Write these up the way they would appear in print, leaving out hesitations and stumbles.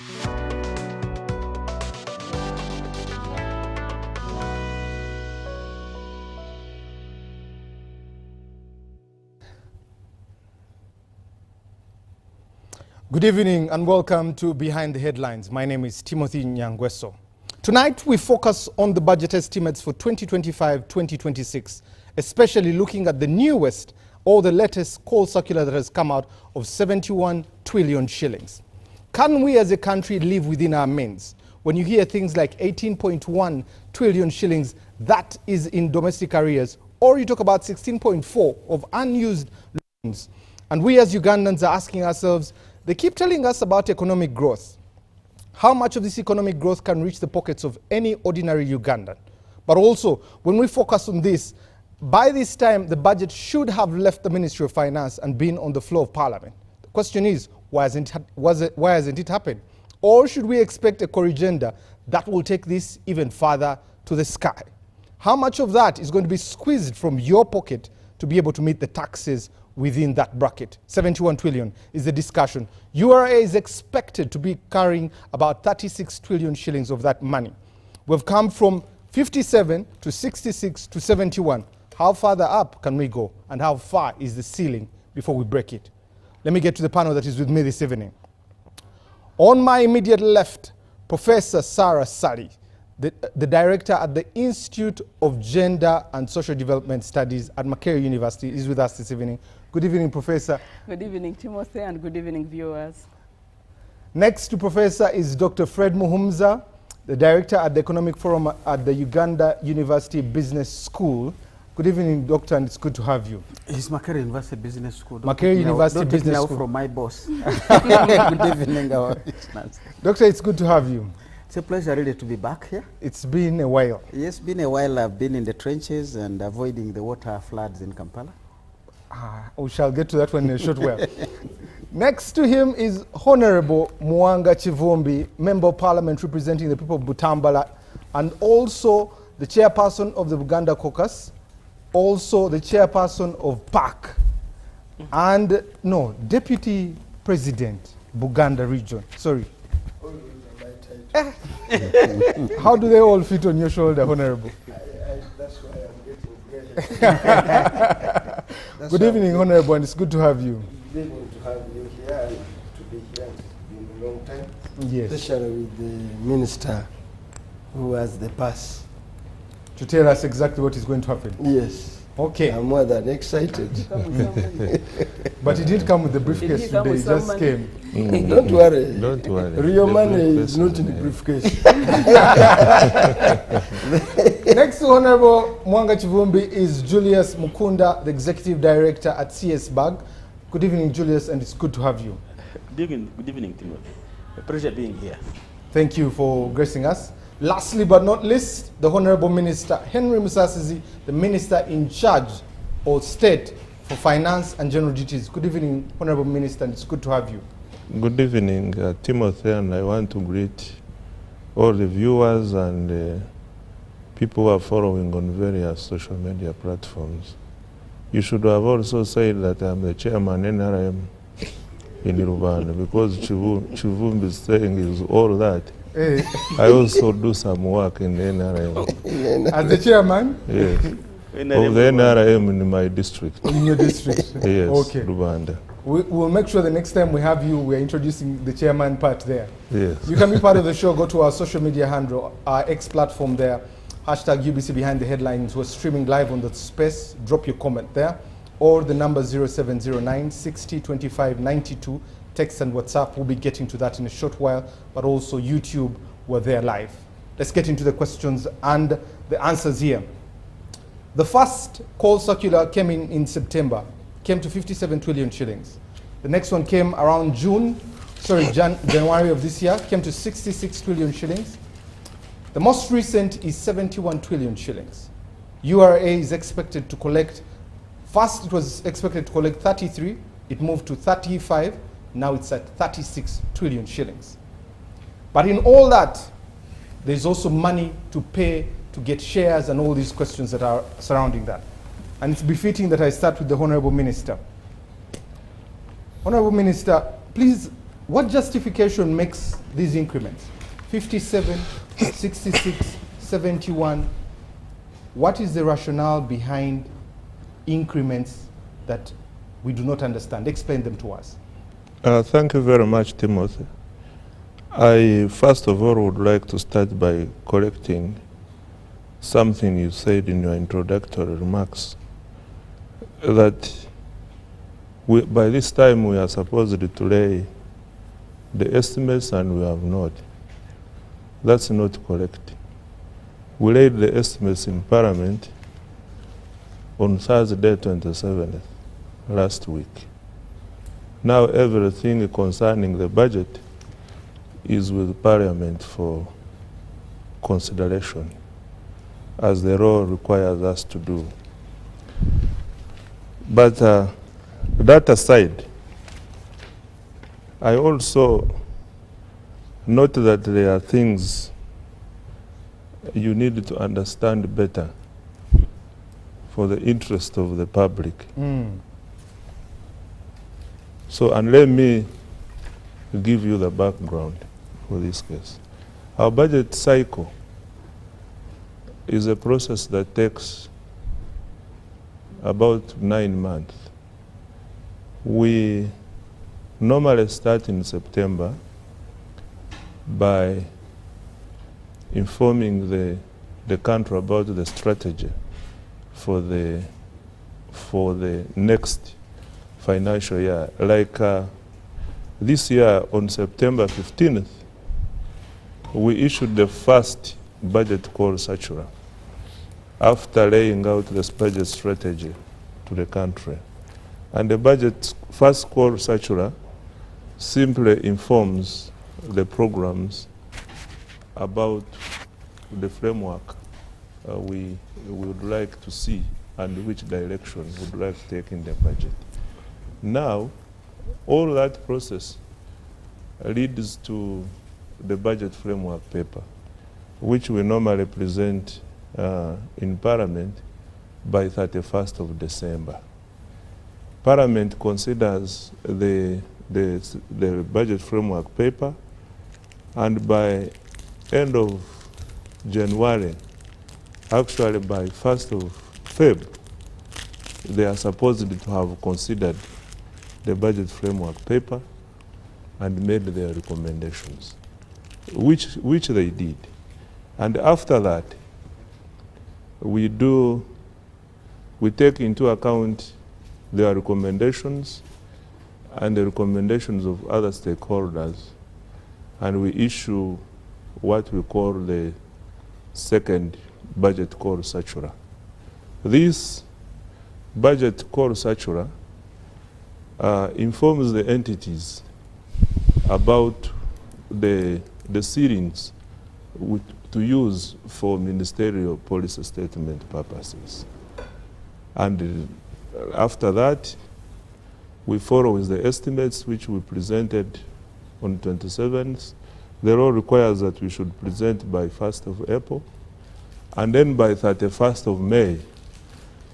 Good evening and welcome to Behind the Headlines. My name is Timothy NYANGWESO. Tonight we focus on the budget estimates for 2025-2026, especially looking at the newest or the latest call circular that has come out of 71 trillion shillings. Can we as a country live within our means? When you hear things like 18.1 trillion shillings, that is in domestic arrears, or you talk about 16.4 of unused loans. And we as Ugandans are asking ourselves, they keep telling us about economic growth. How much of this economic growth can reach the pockets of any ordinary Ugandan? But also, when we focus on this, by this time, the budget should have left the Ministry of Finance and been on the floor of Parliament. The question is, why hasn't it happened? Or should we expect a corrigenda that will take this even further to the sky? How much of that is going to be squeezed from your pocket to be able to meet the taxes within that bracket? 71 trillion is the discussion. URA is expected to be carrying about 36 trillion shillings of that money. We've come from 57 to 66 to 71. How further up can we go? And how far is the ceiling before we break it? Let me get to the panel that is with me this evening. On my immediate left, Professor Sarah Sali, the director at the Institute of Gender and Social Development Studies at Makerere University, is with us this evening. Good evening, Professor. Good evening, Timothy, and good evening, viewers. Next to Professor is Dr. Fred Muhumza, the director at the Economic Forum at the Uganda University Business School. Good evening, Doctor, and it's good to have you. It's Makerere University Business School. Makerere University Business School. From my boss. Good evening, our listeners. Doctor, it's good to have you. It's a pleasure really to be back here. It's been a while. Yes, it's been a while. I've been in the trenches and avoiding the water floods in Kampala. We shall get to that one in a short while. Next to him is Honorable Mwanga Chivumbi, Member of Parliament representing the people of Butambala, and also the chairperson of the Buganda Caucus, also the chairperson of PAC, and Deputy President, Buganda Region. Sorry. How do they all fit on your shoulder, Honorable? That's why I'm getting great. Good evening, Honorable, and it's good to have you. Good evening to have you here and to be here. It's been a long time. Yes. Especially with the minister who has the pass. To tell us exactly what is going to happen. Yes. Okay. I'm more than excited. But he didn't come with the briefcase today, he just came. Don't worry. Don't worry. Real money is not in the briefcase. Next to Honorable Mwanga Chivumbi is Julius Mukunda, the Executive Director at CS-BAG. Good evening, Julius, and it's good to have you. Good evening, Timothy. A pleasure being here. Thank you for gracing us. Lastly but not least, the Honorable Minister Henry Musasizi, the Minister in charge of State for Finance and General Duties. Good evening, Honorable Minister, and it's good to have you. Good evening, Timothy, and I want to greet all the viewers and people who are following on various social media platforms. You should have also said that I'm the chairman NRM in Rwanda, because Chivumbi is saying is all that. Hey. I also do some work in the NRM. As the chairman? Yes. Of the NRM in my district. In your district? Yes, okay. Rwanda. We'll make sure the next time we have you, we're introducing the chairman part there. Yes. You can be part of the show. Go to our social media handle, our X platform there, hashtag UBC Behind the Headlines. We're streaming live on the space. Drop your comment there. Or the number 0709 60 25 92. Text and WhatsApp. We'll be getting to that in a short while. But also YouTube, we're there live. Let's get into the questions and the answers here. The first call circular came in September, came to 57 trillion shillings. The next one came around January of this year, came to 66 trillion shillings. The most recent is 71 trillion shillings. URA is expected to collect, first it was expected to collect 33, it moved to 35, now it's at 36 trillion shillings. But in all that, there's also money to pay to get shares and all these questions that are surrounding that. And it's befitting that I start with the Honorable Minister. Honorable Minister, please what justification makes these increments? 57, 66, 71. What is the rationale behind increments that we do not understand? Explain them to us. Thank you very much, Timothy. I first of all would like to start by correcting something you said in your introductory remarks, that by this time we are supposed to lay the estimates and we have not. That's not correct. We laid the estimates in Parliament on Thursday 27th, last week. Now everything concerning the budget is with Parliament for consideration, as the law requires us to do. But that aside, I also note that there are things you need to understand better for the interest of the public. So, and let me give you the background for this case. Our budget cycle is a process that takes about 9 months. We normally start in September by informing the country about the strategy for the next financial year. Like this year on September 15th, we issued the first budget call circular after laying out this budget strategy to the country. And the budget first call circular simply informs the programs about the framework we would like to see and which direction we would like to take in the budget. Now, all that process leads to the budget framework paper, which we normally present in Parliament by 31st of December. Parliament considers the budget framework paper, and by end of January, actually by 1st of February, they are supposed to have considered the budget framework paper and made their recommendations, which they did. And after that, we take into account their recommendations and the recommendations of other stakeholders, and we issue what we call the second budget call circular. This budget call circular informs the entities about the ceilings to use for ministerial policy statement purposes. And after that, we follow with the estimates which we presented on 27th. The law requires that we should present by 1st of April, and then by 31st of May,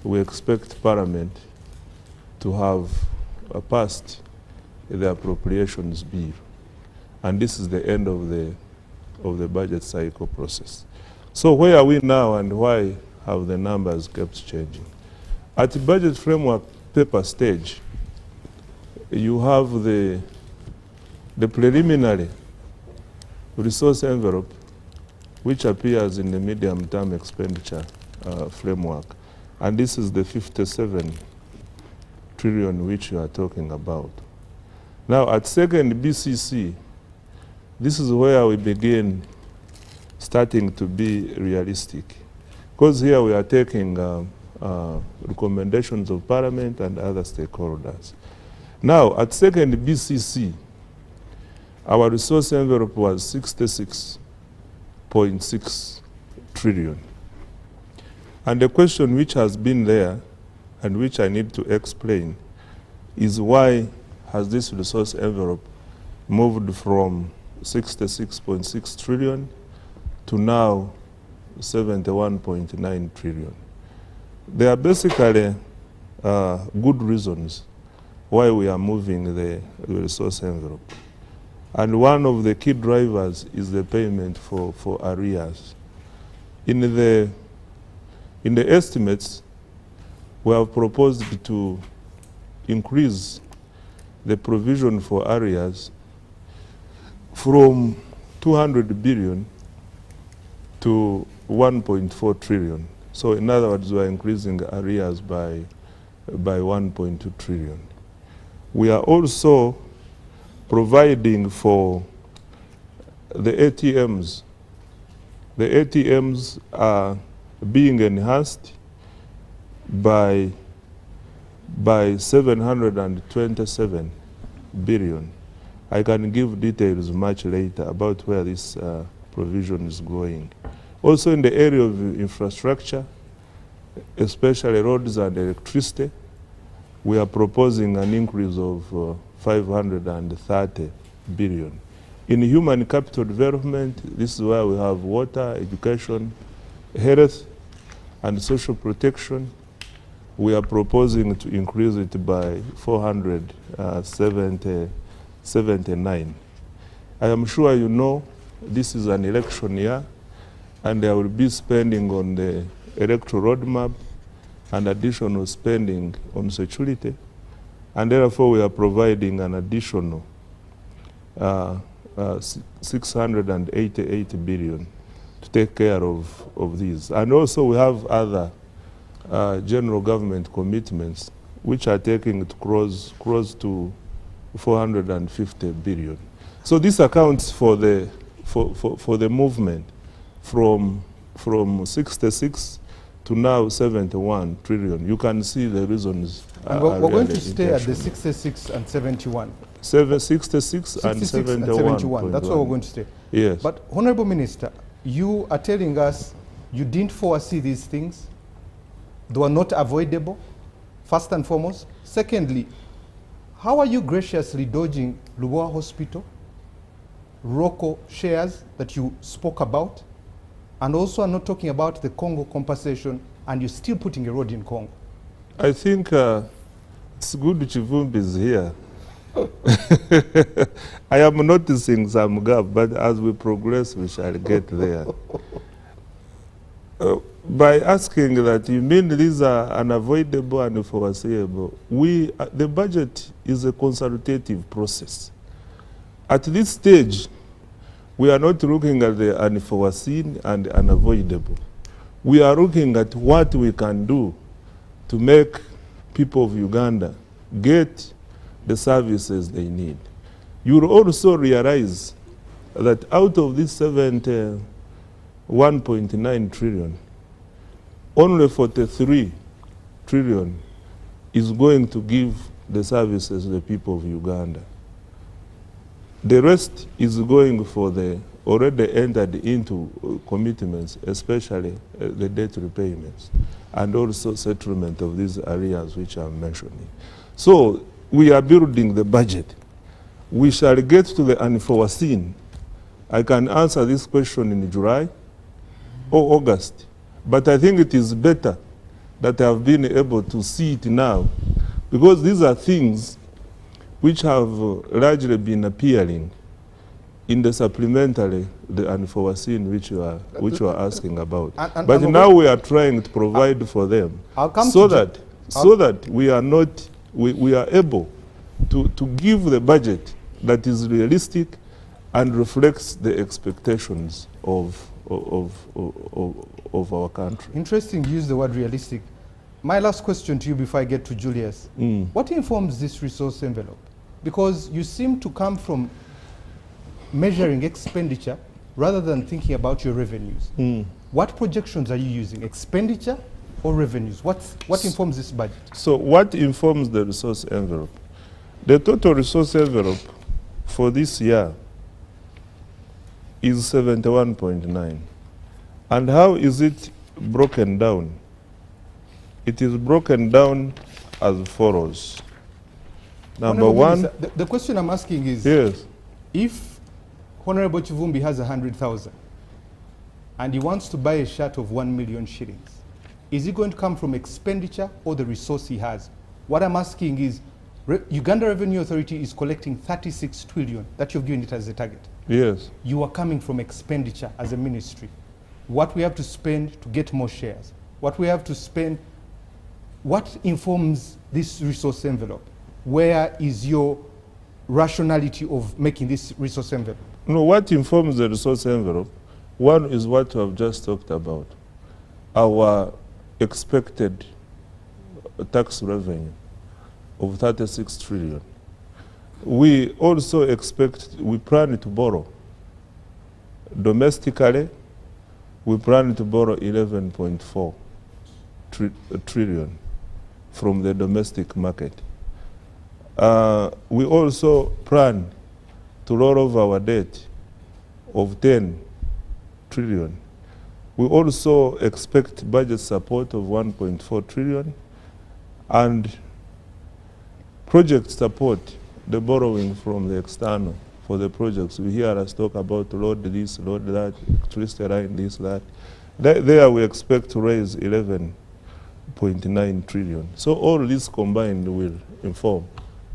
we expect Parliament to have passed the appropriations bill. And this is the end of the budget cycle process. So where are we now and why have the numbers kept changing? At the budget framework paper stage, you have the preliminary resource envelope, which appears in the medium-term expenditure framework. And this is the 57 trillion which you are talking about. Now, at second BCC, this is where we begin starting to be realistic. Because here we are taking recommendations of Parliament and other stakeholders. Now, at second BCC, our resource envelope was 66.6 trillion. And the question which has been there, and which I need to explain, is why has this resource envelope moved from 66.6 trillion to now 71.9 trillion. There are basically good reasons why we are moving the resource envelope. And one of the key drivers is the payment for arrears. In the estimates, we have proposed to increase the provision for arrears from 200 billion to 1.4 trillion. So in other words, we are increasing arrears by 1.2 trillion. We are also providing for the ATMs. The ATMs are being enhanced by 727 billion. I can give details much later about where this provision is going. Also in the area of infrastructure, especially roads and electricity, we are proposing an increase of 530 billion. In human capital development, this is where we have water, education, health, and social protection. We are proposing to increase it by 479. I am sure you know this is an election year, and there will be spending on the electoral roadmap and additional spending on security, and therefore we are providing an additional 688 billion to take care of these. And also we have other general government commitments which are taking it close to 450 billion. So this accounts for the movement from 66 to now 71 trillion. You can see the reasons. And we're going to stay at the 66 and 71. 66 and 71. That's where we're going to stay. Yes. But Honorable Minister, you are telling us you didn't foresee these things. They were not avoidable, first and foremost. Secondly, how are you graciously dodging Lubowa Hospital, ROCO shares that you spoke about, and also are not talking about the Congo compensation, and you're still putting a road in Congo? I think it's good Chivumbi is here. I am noticing some gap, but as we progress, we shall get there. By asking that, you mean these are unavoidable and foreseeable? The budget is a consultative process. At this stage, we are not looking at the unforeseen and unavoidable. We are looking at what we can do to make people of Uganda get the services they need. You will also realize that out of this 1.9 trillion, only 43 trillion is going to give the services to the people of Uganda. The rest is going for the already entered into commitments, especially the debt repayments, and also settlement of these areas which I'm mentioning. So we are building the budget. We shall get to the unforeseen. I can answer this question in July or August, but I think it is better that I have been able to see it now, because these are things which have largely been appearing in the supplementary, the unforeseen, which you are asking about. But now we are trying to provide for them, so that we are not, we are able to give the budget that is realistic and reflects the expectations of our country. Interesting, you use the word realistic. My last question to you before I get to Julius. What informs this resource envelope? Because you seem to come from measuring expenditure rather than thinking about your revenues. What projections are you using, expenditure or revenues? What informs this budget? So what informs the resource envelope? The total resource envelope for this year is 71.9. And how is it broken down? It is broken down as follows. Number one, Minister, the question I'm asking is, yes, if Honorable Chivumbi has 100,000 and he wants to buy a shirt of 1 million shillings, is it going to come from expenditure or the resource he has? What I'm asking is, Uganda Revenue Authority is collecting 36 trillion, that you've given it as a target. Yes. You are coming from expenditure as a ministry. What we have to spend to get more shares, what we have to spend, what informs this resource envelope? Where is your rationality of making this resource envelope? No, what informs the resource envelope? One is what we have just talked about, our expected tax revenue of 36 trillion. We also we plan to borrow. Domestically, we plan to borrow 11.4 trillion from the domestic market. We also plan to roll over our debt of 10 trillion. We also expect budget support of 1.4 trillion and project support, the borrowing from the external for the projects. We hear us talk about load this, load that, electricity line, this, that. There we expect to raise 11.9 trillion. So all this combined will inform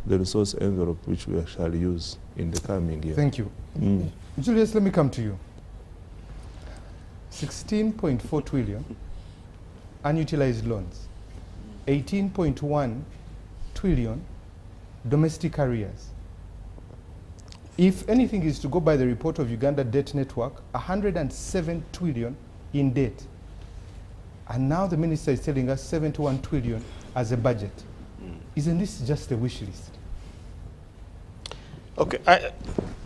the resource envelope which we shall use in the coming year. Thank you. Julius, let me come to you. 16.4 trillion unutilized loans, 18.1 trillion domestic arrears. If anything is to go by the report of Uganda Debt Network, 107 trillion in debt. And now the minister is telling us 71 trillion as a budget. Isn't this just a wish list? Okay,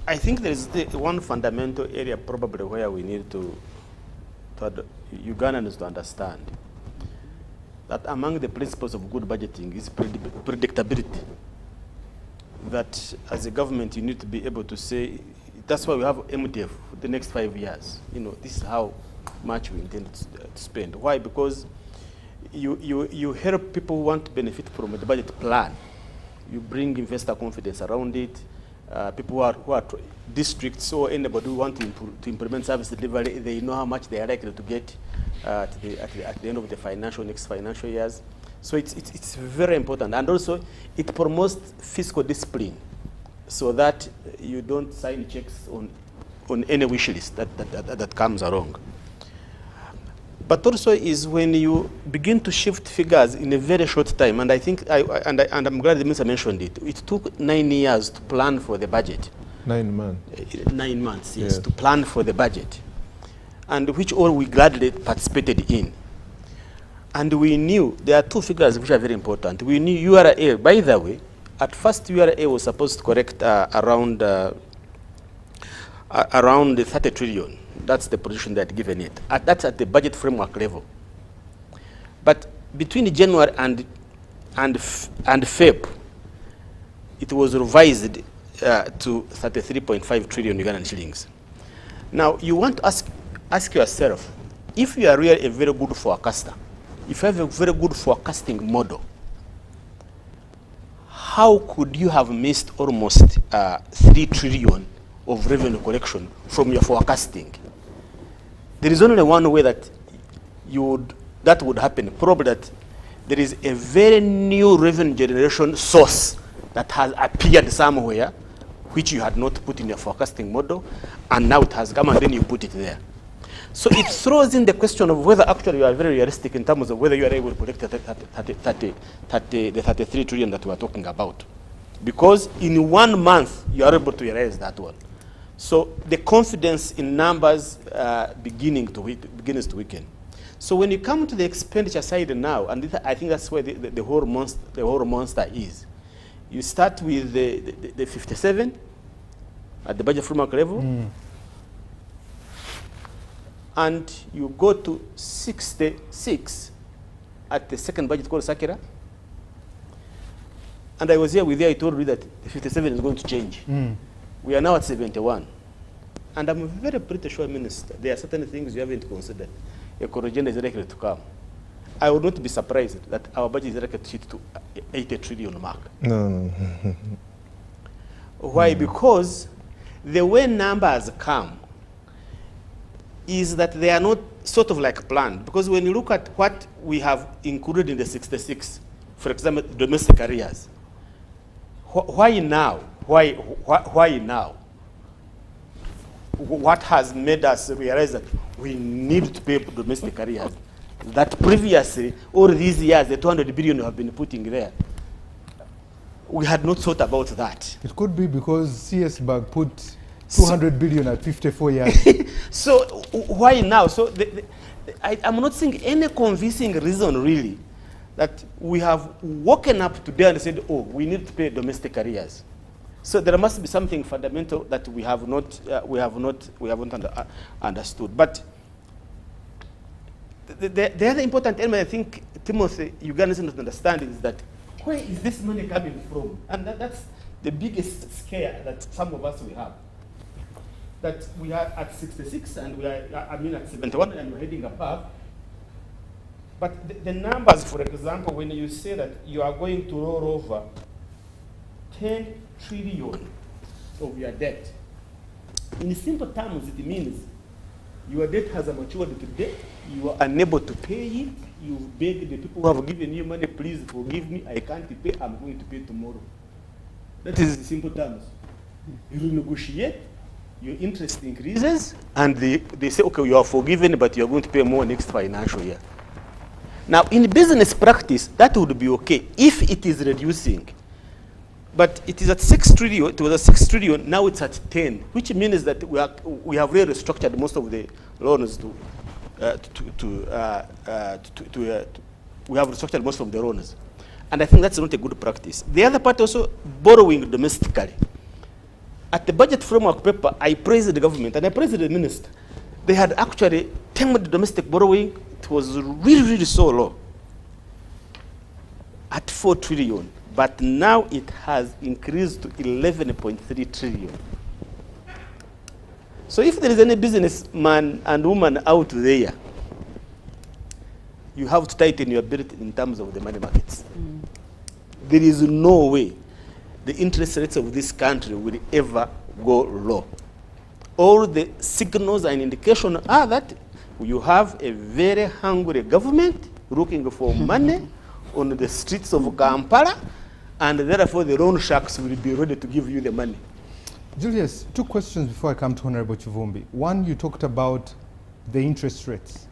I think there is one fundamental area probably where we need to Ugandans to understand that among the principles of good budgeting is predictability. That as a government you need to be able to say, that's why we have MTF for the next 5 years. You know, this is how much we intend to spend. Why? Because you help people who want to benefit from the budget plan. You bring investor confidence around it. People who are districts or anybody who want to implement service delivery, they know how much they are likely to get at the end of the next financial years. So it's very important, and also it promotes fiscal discipline, so that you don't sign checks on any wish list that comes along. But also is when you begin to shift figures in a very short time, and I think, and I'm glad the minister mentioned it, it took 9 years to plan for the budget. 9 months. 9 months, yes, to plan for the budget, and which all we gladly participated in. And we knew, there are two figures which are very important. We knew URA, by the way, at first URA was supposed to correct around the 30 trillion. That's the position they had given it. That's at the budget framework level. But between January and Feb, it was revised to 33.5 trillion Ugandan shillings. Now, you want to ask yourself, if you are really a very good forecaster, if you have a very good forecasting model, how could you have missed almost 3 trillion of revenue collection from your forecasting? There is only one way that that would happen, probably that there is a very new revenue generation source that has appeared somewhere, which you had not put in your forecasting model, and now it has come and then you put it there. So it throws in the question of whether actually you are very realistic in terms of whether you are able to collect the 33 trillion that we are talking about. Because in 1 month, you are able to realize that one. So the confidence in numbers begins to weaken. So when you come to the expenditure side now, and I think that's where the whole monster is. You start with the 57 at the budget framework level, and you go to 66 at the second budget called Sakira. And I was here with you, I told you that the 57 is going to change. We are now at 71. And I'm very pretty sure, Minister, there are certain things you haven't considered. A corrigenda is likely to come. I would not be surprised that our budget is likely to hit to 80 trillion mark. No. Why? Because the way numbers come is that they are not sort of like planned. Because when you look at what we have included in the 66, for example, domestic arrears, Why now? Why now? What has made us realize that we need to pay domestic arrears? That previously, all these years, the 200 billion have been putting there. We had not thought about that. It could be because CS Bank put 200 billion at 54 years. So why now? So I'm not seeing any convincing reason really that we have woken up today and said, oh, we need to pay domestic arrears. So there must be something fundamental that we haven't understood. But the other important element I think Timothy, Ugandans don't understand is that where is this money coming from? And that's the biggest scare that some of us will have. That we are at 66 and we are, at 71 and we're heading above. But the numbers, for example, when you say that you are going to roll over 10 trillion of your debt, in simple terms, it means your debt has a maturity today, you are unable to pay it, you beg the people who have given you money, please forgive me, I can't pay, I'm going to pay tomorrow. That is in simple terms. You renegotiate, your interest increases, and they say, okay, you are forgiven, but you're going to pay more next financial year. Now, in business practice, that would be okay if it is reducing. But it is at 6 trillion, it was at 6 trillion, now it's at 10, which means that we have really restructured most of the loans we have restructured most of the loans. And I think that's not a good practice. The other part also, borrowing domestically. At the budget framework paper, I praised the government and I praised the minister. They had actually tamed domestic borrowing. It was really, really so low at 4 trillion. But now it has increased to 11.3 trillion. So if there is any businessman and woman out there, you have to tighten your belt in terms of the money markets. There is no way the interest rates of this country will ever go low. All the signals and indications are that you have a very hungry government looking for money on the streets of Kampala, and therefore the loan sharks will be ready to give you the money. Julius, 2 questions before I come to Honorable Chivumbi. One, you talked about the interest rates.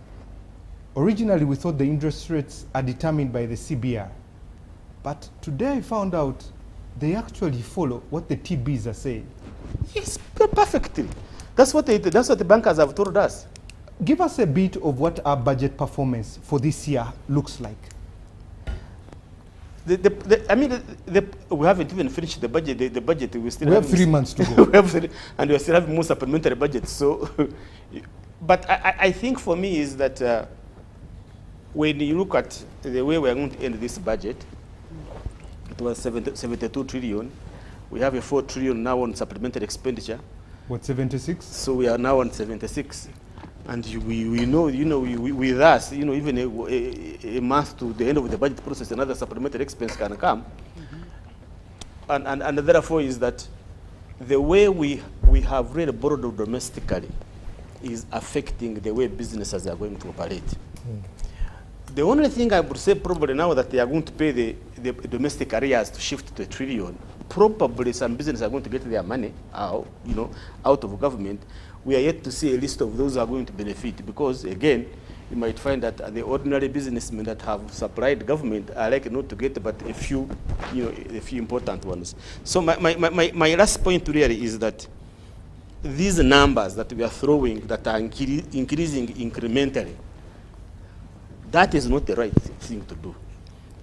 Originally, we thought the interest rates are determined by the CBR. But today I found out they actually follow what the TBs are saying. Yes, perfectly. That's what the bankers have told us. Give us a bit of what our budget performance for this year looks like. We haven't even finished the budget. The budget, we still have 3 months to go. And we still have more supplementary budgets. So, but I think for me is that when you look at the way we are going to end this budget, it was 72 trillion. We have a 4 trillion now on supplementary expenditure. What, 76? So we are now on 76. And we know, with us, even a month to the end of the budget process, another supplementary expense can come. And therefore is that the way we have really borrowed domestically is affecting the way businesses are going to operate. The only thing I would say probably now that they are going to pay the domestic arrears to shift to 1 trillion, probably some businesses are going to get their money out, out of government. We are yet to see a list of those who are going to benefit because, again, you might find that the ordinary businessmen that have supplied government are likely not to get but a few important ones. So my last point really is that these numbers that we are throwing that are increasing incrementally, that is not the right thing to do.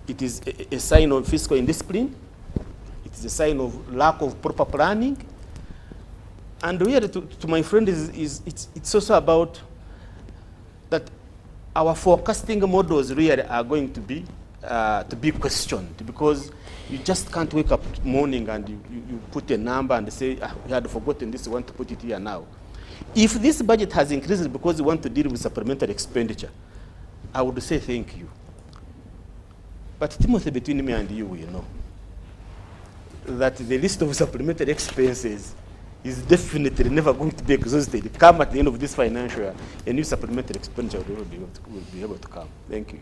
It is a sign of fiscal indiscipline. It is a sign of lack of proper planning. And really, to my friend, it's also about that our forecasting models really are going to be questioned because you just can't wake up morning and you put a number and say, we had forgotten this, we want to put it here now. If this budget has increased because we want to deal with supplementary expenditure, I would say thank you. But Timothy, between me and you, we know that the list of supplementary expenses is definitely never going to be exhausted. Come at the end of this financial year, a new supplementary expenditure will be able to come. Thank you.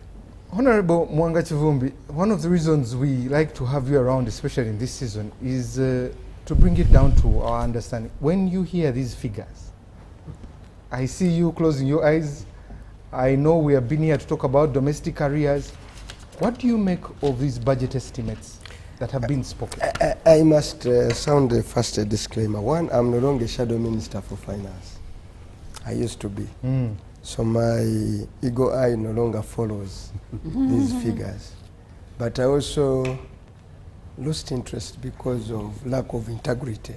Honorable Mwanga Chivumbi, one of the reasons we like to have you around, especially in this season, is to bring it down to our understanding. When you hear these figures, I see you closing your eyes. I know we have been here to talk about domestic arrears. What do you make of these budget estimates that have been spoken? I must sound first a disclaimer. One, I'm no longer Shadow Minister for Finance. I used to be. So my ego eye no longer follows these figures. But I also lost interest because of lack of integrity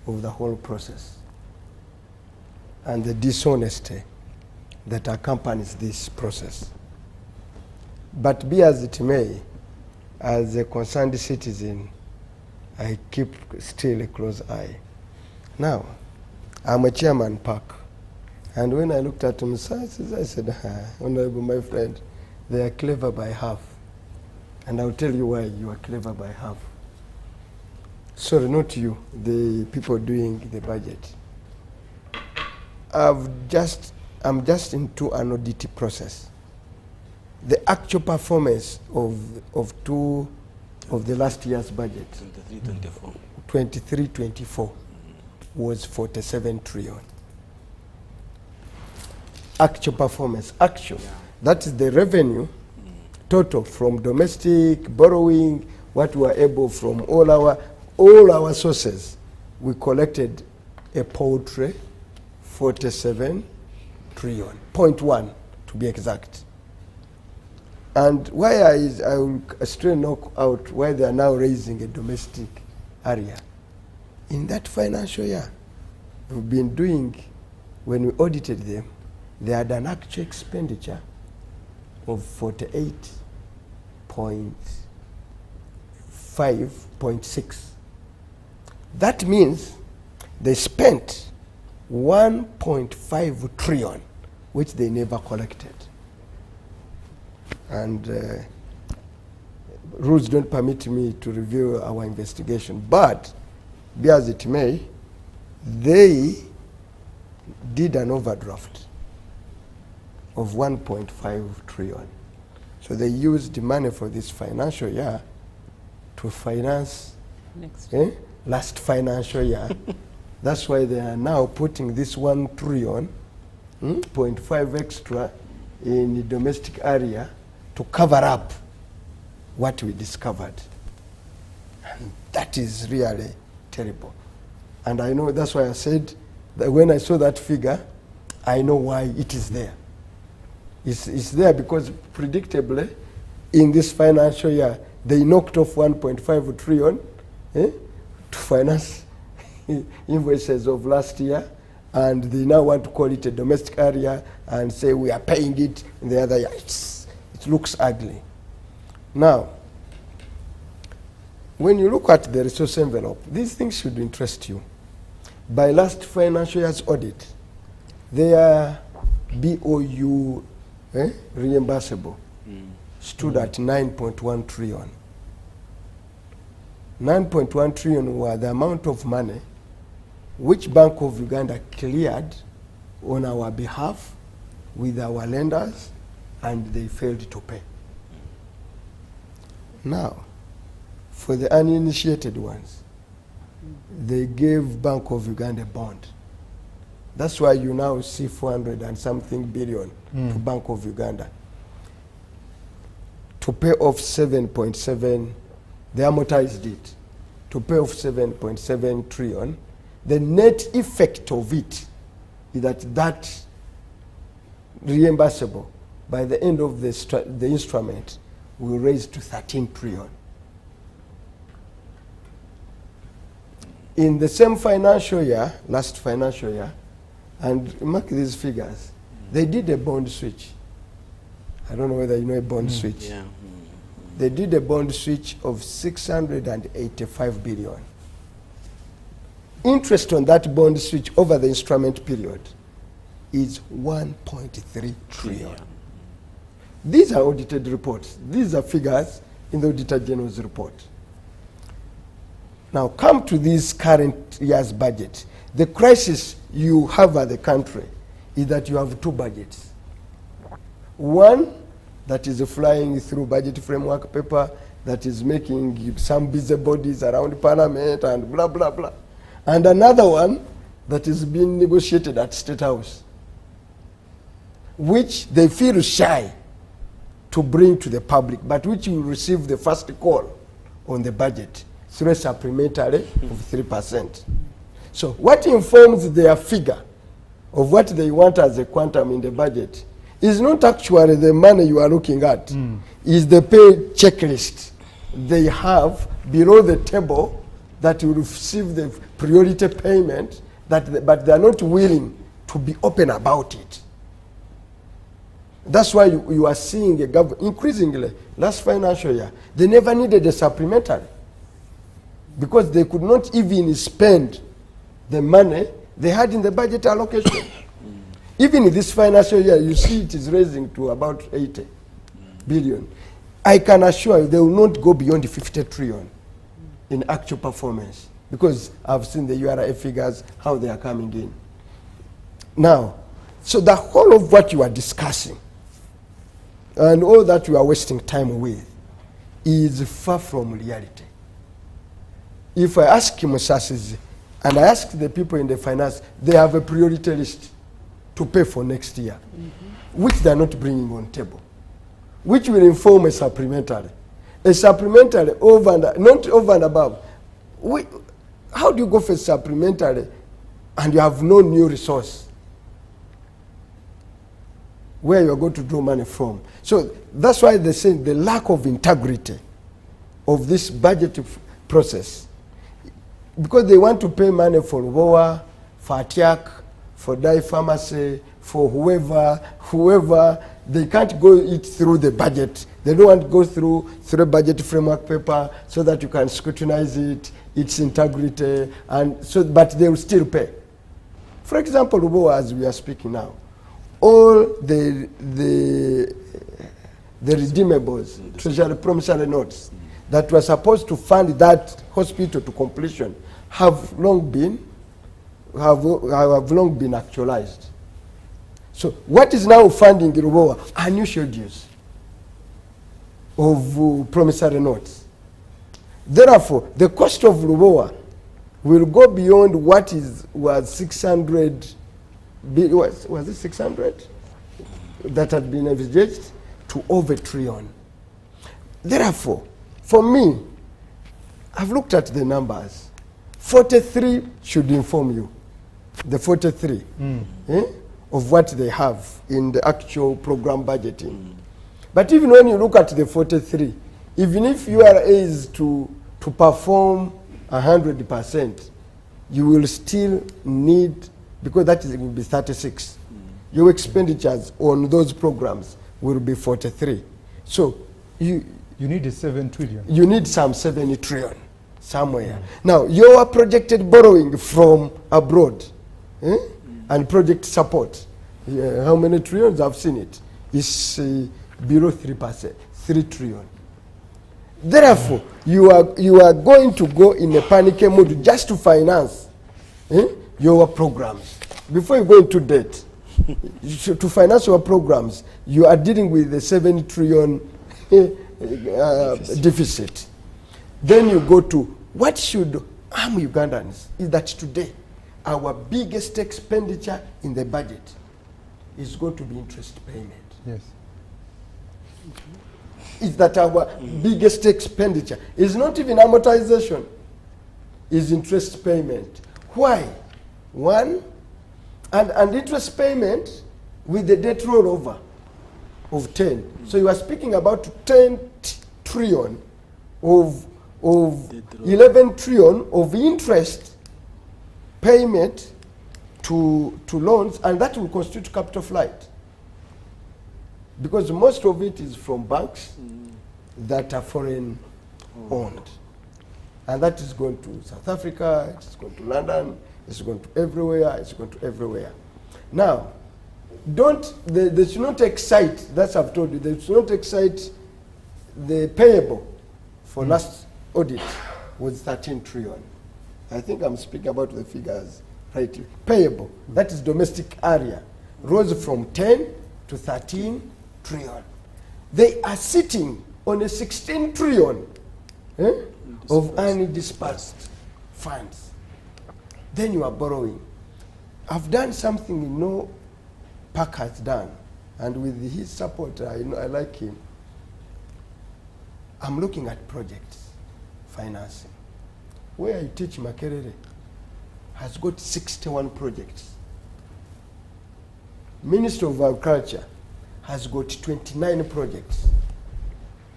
of the whole process and the dishonesty that accompanies this process. But be as it may, as a concerned citizen, I keep still a close eye. Now, I'm a chairman PAC. And when I looked at them, I said, Honorable, my friend, they are clever by half. And I'll tell you why you are clever by half. Sorry, not you, the people doing the budget. I'm just into an audit process. The actual performance of two of the last year's budget, 23-24, was 47 trillion. Actual performance, actual. Yeah. That is the revenue total from domestic borrowing, what we are able from all our sources. We collected a paltry 47 trillion, 0.1 to be exact. And why I will straight knock out why they are now raising a domestic area. In that financial year, we've been doing, when we audited them, they had an actual expenditure of 48.5.6. That means they spent 1.5 trillion, which they never collected. And rules don't permit me to review our investigation, but be as it may, they did an overdraft of 1.5 trillion. So they used the money for this financial year to finance last financial year. That's why they are now putting this 1 trillion, 0.5 extra in the domestic area to cover up what we discovered. And that is really terrible. And I know that's why I said that when I saw that figure, I know why it is there. It's there because predictably, in this financial year, they knocked off 1.5 trillion to finance invoices of last year, and they now want to call it a domestic area and say we are paying it in the other year. It looks ugly. Now, when you look at the resource envelope, these things should interest you. By last financial year's audit, they are BOU reimbursable stood at 9.1 trillion. 9.1 trillion were the amount of money which Bank of Uganda cleared on our behalf with our lenders, and they failed to pay. Now, for the uninitiated ones, they gave Bank of Uganda a bond. That's why you now see 400 and something billion to Bank of Uganda to pay off 7.7, they amortized it, to pay off 7.7 trillion. The net effect of it is that reimbursable by the end of the instrument will raise to 13 trillion. In the same financial year, last financial year, and mark these figures, they did a bond switch. I don't know whether you know a bond switch. Yeah. They did a bond switch of 685 billion. Interest on that bond switch over the instrument period is 1.3 trillion. These are audited reports. These are figures in the Auditor General's report. Now come to this current year's budget. The crisis you have at the country is that you have two budgets. One that is flying through budget framework paper, that is making some busybodies around Parliament and blah, blah, blah. And another one that is being negotiated at State House, which they feel shy to bring to the public, but which will receive the first call on the budget through a supplementary of 3%. So what informs their figure of what they want as a quantum in the budget is not actually the money you are looking at, is the pay checklist they have below the table that will receive the priority payment, but they are not willing to be open about it. That's why you are seeing a government increasingly, last financial year, they never needed a supplementary because they could not even spend the money they had in the budget allocation. Even in this financial year, you see it is raising to about 80 billion. I can assure you they will not go beyond 50 trillion in actual performance because I've seen the URA figures, how they are coming in. Now, so the whole of what you are discussing and all that you are wasting time with is far from reality. If I ask Musasizi and I ask the people in the finance, they have a priority list to pay for next year, which they are not bringing on table, which will inform a supplementary. A supplementary over and, not over and above. How do you go for a supplementary and you have no new resource where you are going to draw money from? So that's why they say the lack of integrity of this budget process, because they want to pay money for WOA, for ATIAC, for dye pharmacy, for whoever, they can't go it through the budget. They don't want to go through a budget framework paper so that you can scrutinize it, its integrity, and so, but they will still pay. For example, WOA, as we are speaking now, all the redeemables, treasury promissory notes that were supposed to fund that hospital to completion have long been actualized. So what is now funding Rubowa are new schedules of promissory notes. Therefore, the cost of Rubowa will go beyond what was 600. Was it 600 that had been envisaged to over $1 trillion. Therefore, for me, I've looked at the numbers. 43 should inform you. The 43 of what they have in the actual program budgeting. But even when you look at the 43, even if you are asked to perform 100%, you will still need, because that will be 36. Your expenditures on those programs will be 43. So you need a 7 trillion. You need some 70 trillion somewhere. Now, your projected borrowing from abroad and project support, how many trillions? I've seen it. Is below 3%, 3 trillion. Therefore, you are going to go in a panic mode just to finance your programs. Before you go into debt, to finance your programs, you are dealing with the 7 trillion deficit. Then you go to what should harm Ugandans is that today our biggest expenditure in the budget is going to be interest payment. Yes. Is that our biggest expenditure is not even amortization, is interest payment. Why? One, and interest payment with the debt rollover of 10. So you are speaking about 10 trillion of 11 trillion of interest payment to loans, and that will constitute capital flight. Because most of it is from banks that are foreign owned. And that is going to South Africa, it's going to London, it's going to everywhere, it's going to everywhere. Now, they should not excite, that's I've told you, they should not excite the payable for last audit was 13 trillion. I think I'm speaking about the figures right. Payable, that is domestic area, rose from 10 to 13 trillion. They are sitting on a 16 trillion of undispersed funds. Then you are borrowing. I've done something no Park has done, and with his support, I like him. I'm looking at projects, financing. Where I teach, Makerere has got 61 projects. Ministry of Agriculture has got 29 projects.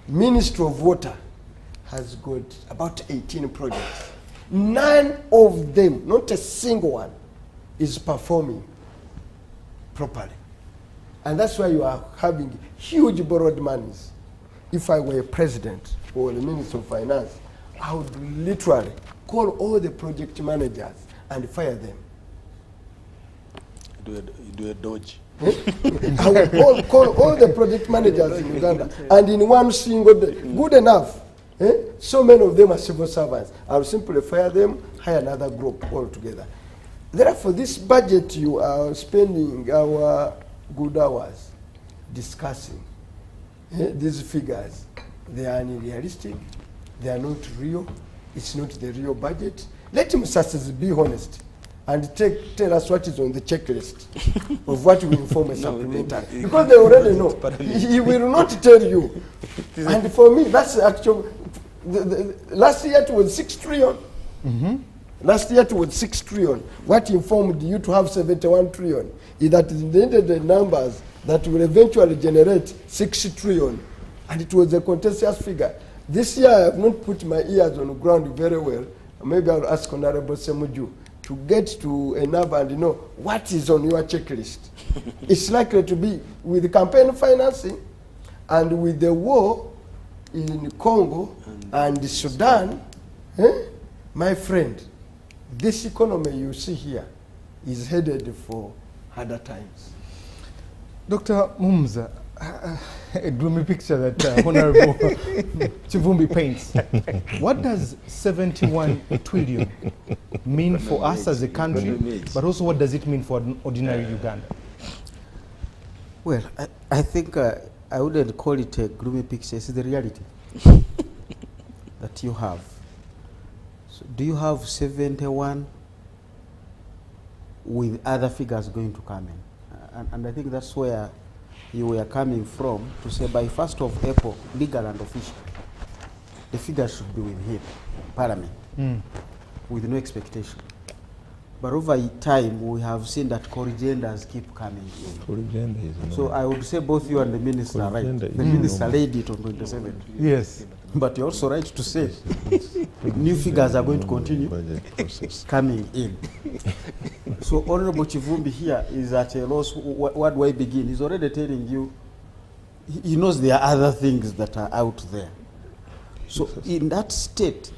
Ministry of Water has got about 18 projects. None of them, not a single one, is performing properly. And that's why you are having huge borrowed monies. If I were a president or the Minister of Finance, I would literally call all the project managers and fire them. Do a dodge. I would call all the project managers in Uganda, and in one single day, good enough. So many of them are civil servants. I'll simply fire them, hire another group altogether. Therefore, this budget you are spending our good hours discussing these figures, they are unrealistic, they are not real, it's not the real budget. Let him be honest and tell us what is on the checklist of what we inform a supplementary. Because they already know. He will not tell you. And for me, that's actually, last year it was 6 trillion. Last year it was 6 trillion. What informed you to have 71 trillion is that the numbers that will eventually generate 6 trillion. And it was a contentious figure. This year I have not put my ears on the ground very well. Maybe I'll ask Honorable Semuju to get to a number and know what is on your checklist. It's likely to be with the campaign financing and with the war in Congo and Sudan. My friend, this economy you see here is headed for harder times. Dr. Mumza, a gloomy picture that Honorable Chivumbi paints. What does 71 trillion mean for us as a country, but also what does it mean for an ordinary Uganda? Well, I think I wouldn't call it a gloomy picture. It's the reality that you have. So do you have 71 with other figures going to come in? And I think that's where you were coming from, to say by 1st of April, legal and official, the figures should be with him, Parliament, with no expectation. But over time, we have seen that corrigenders keep coming in. So I would say both you and the minister are right. The minister laid it on 27th. Yes. But you're also right to say new figures are going to continue coming in. So Honorable Chivumbi here is at a loss. Where do I begin? He's already telling you, he knows there are other things that are out there. So in that state,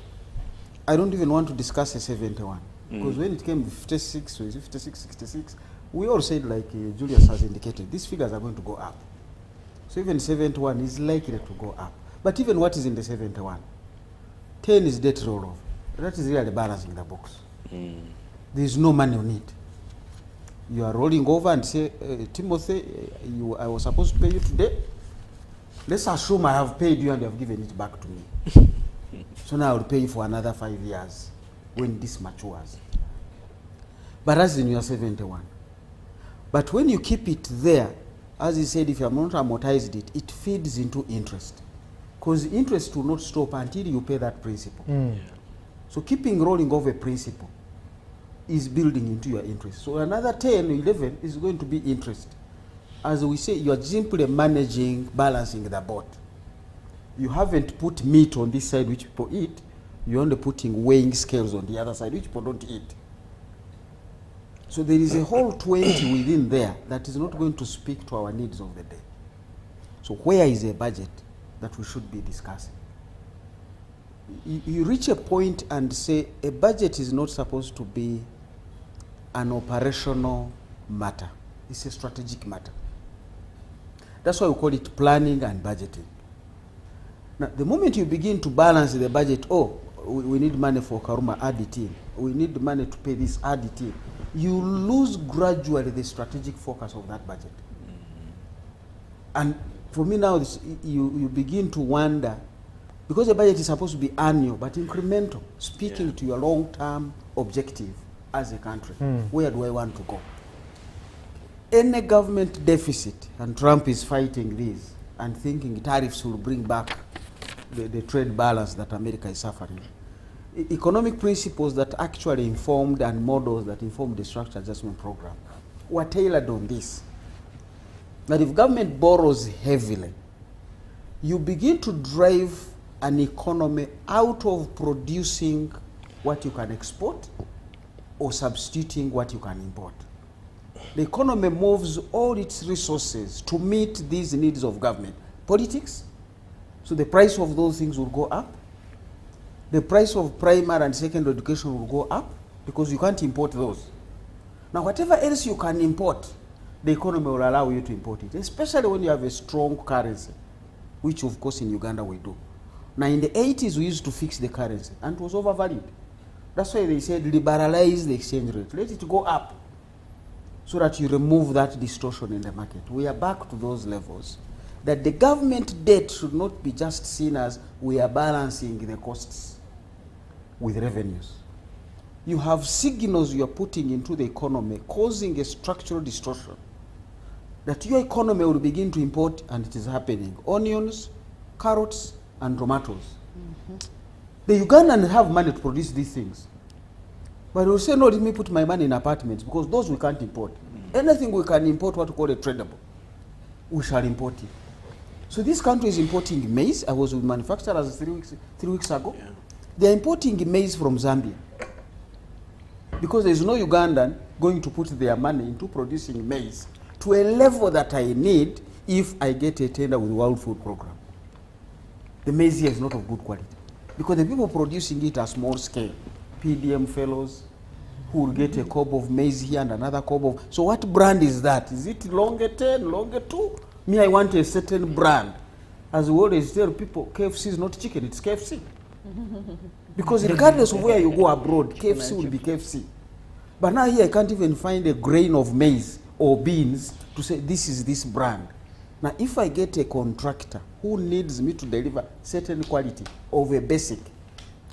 I don't even want to discuss a 71. Because when it came to 56, 66, we all said, like Julius has indicated, these figures are going to go up. So even 71 is likely to go up. But even what is in the 71? 10 is debt rollover. That is really balancing the books. There is no money on it. You are rolling over and say, Timothy, I was supposed to pay you today. Let's assume I have paid you and you have given it back to me. So now I will pay you for another 5 years when this matures. But as in your 71. But when you keep it there, as he said, if you have not amortized it, it feeds into interest. Because interest will not stop until you pay that principal. So keeping rolling over principal is building into your interest. So another 10 or 11 is going to be interest. As we say, you are simply managing, balancing the boat. You haven't put meat on this side which people eat. You're only putting weighing scales on the other side which people don't eat. So there is a whole 20 within there that is not going to speak to our needs of the day. So where is a budget that we should be discussing? You reach a point and say a budget is not supposed to be an operational matter. It's a strategic matter. That's why we call it planning and budgeting. Now, the moment you begin to balance the budget, we need money for Karuma, add it in. We need money to pay this, add it in. You lose gradually the strategic focus of that budget. And For me now, you begin to wonder, because the budget is supposed to be annual, but incremental, speaking to your long-term objective as a country. Where do I want to go? Any government deficit, and Trump is fighting this and thinking tariffs will bring back the trade balance that America is suffering. Economic principles that actually informed and models that informed the structural adjustment program were tailored on this. That if government borrows heavily, you begin to drive an economy out of producing what you can export or substituting what you can import. The economy moves all its resources to meet these needs of government. Politics, so the price of those things will go up. The price of primary and secondary education will go up because you can't import those. Now, whatever else you can import, the economy will allow you to import it, especially when you have a strong currency, which of course in Uganda we do. Now, in the 80s, we used to fix the currency and it was overvalued. That's why they said liberalize the exchange rate, let it go up so that you remove that distortion in the market. We are back to those levels. That the government debt should not be just seen as we are balancing the costs with revenues. You have signals you are putting into the economy causing a structural distortion. That your economy will begin to import, and it is happening, onions, carrots, and tomatoes. The Ugandans have money to produce these things. But they will say, no, let me put my money in apartments because those we can't import. Anything we can import, what we call a tradable, we shall import it. So this country is importing maize. I was with manufacturers 3 weeks ago. Yeah. They are importing maize from Zambia because there is no Ugandan going to put their money into producing maize to a level that I need if I get a tender with World Food Program. The maize here is not of good quality because the people producing it are small scale. PDM fellows who will get a cob of maize here and another cob of... So what brand is that? Is it longer 10, longer 2? Me, I want a certain brand. As we always tell people, KFC is not chicken, it's KFC. Because regardless of where you go abroad, KFC will be KFC. But now here I can't even find a grain of maize or beans to say this is this brand. Now if I get a contractor who needs me to deliver certain quality of a basic,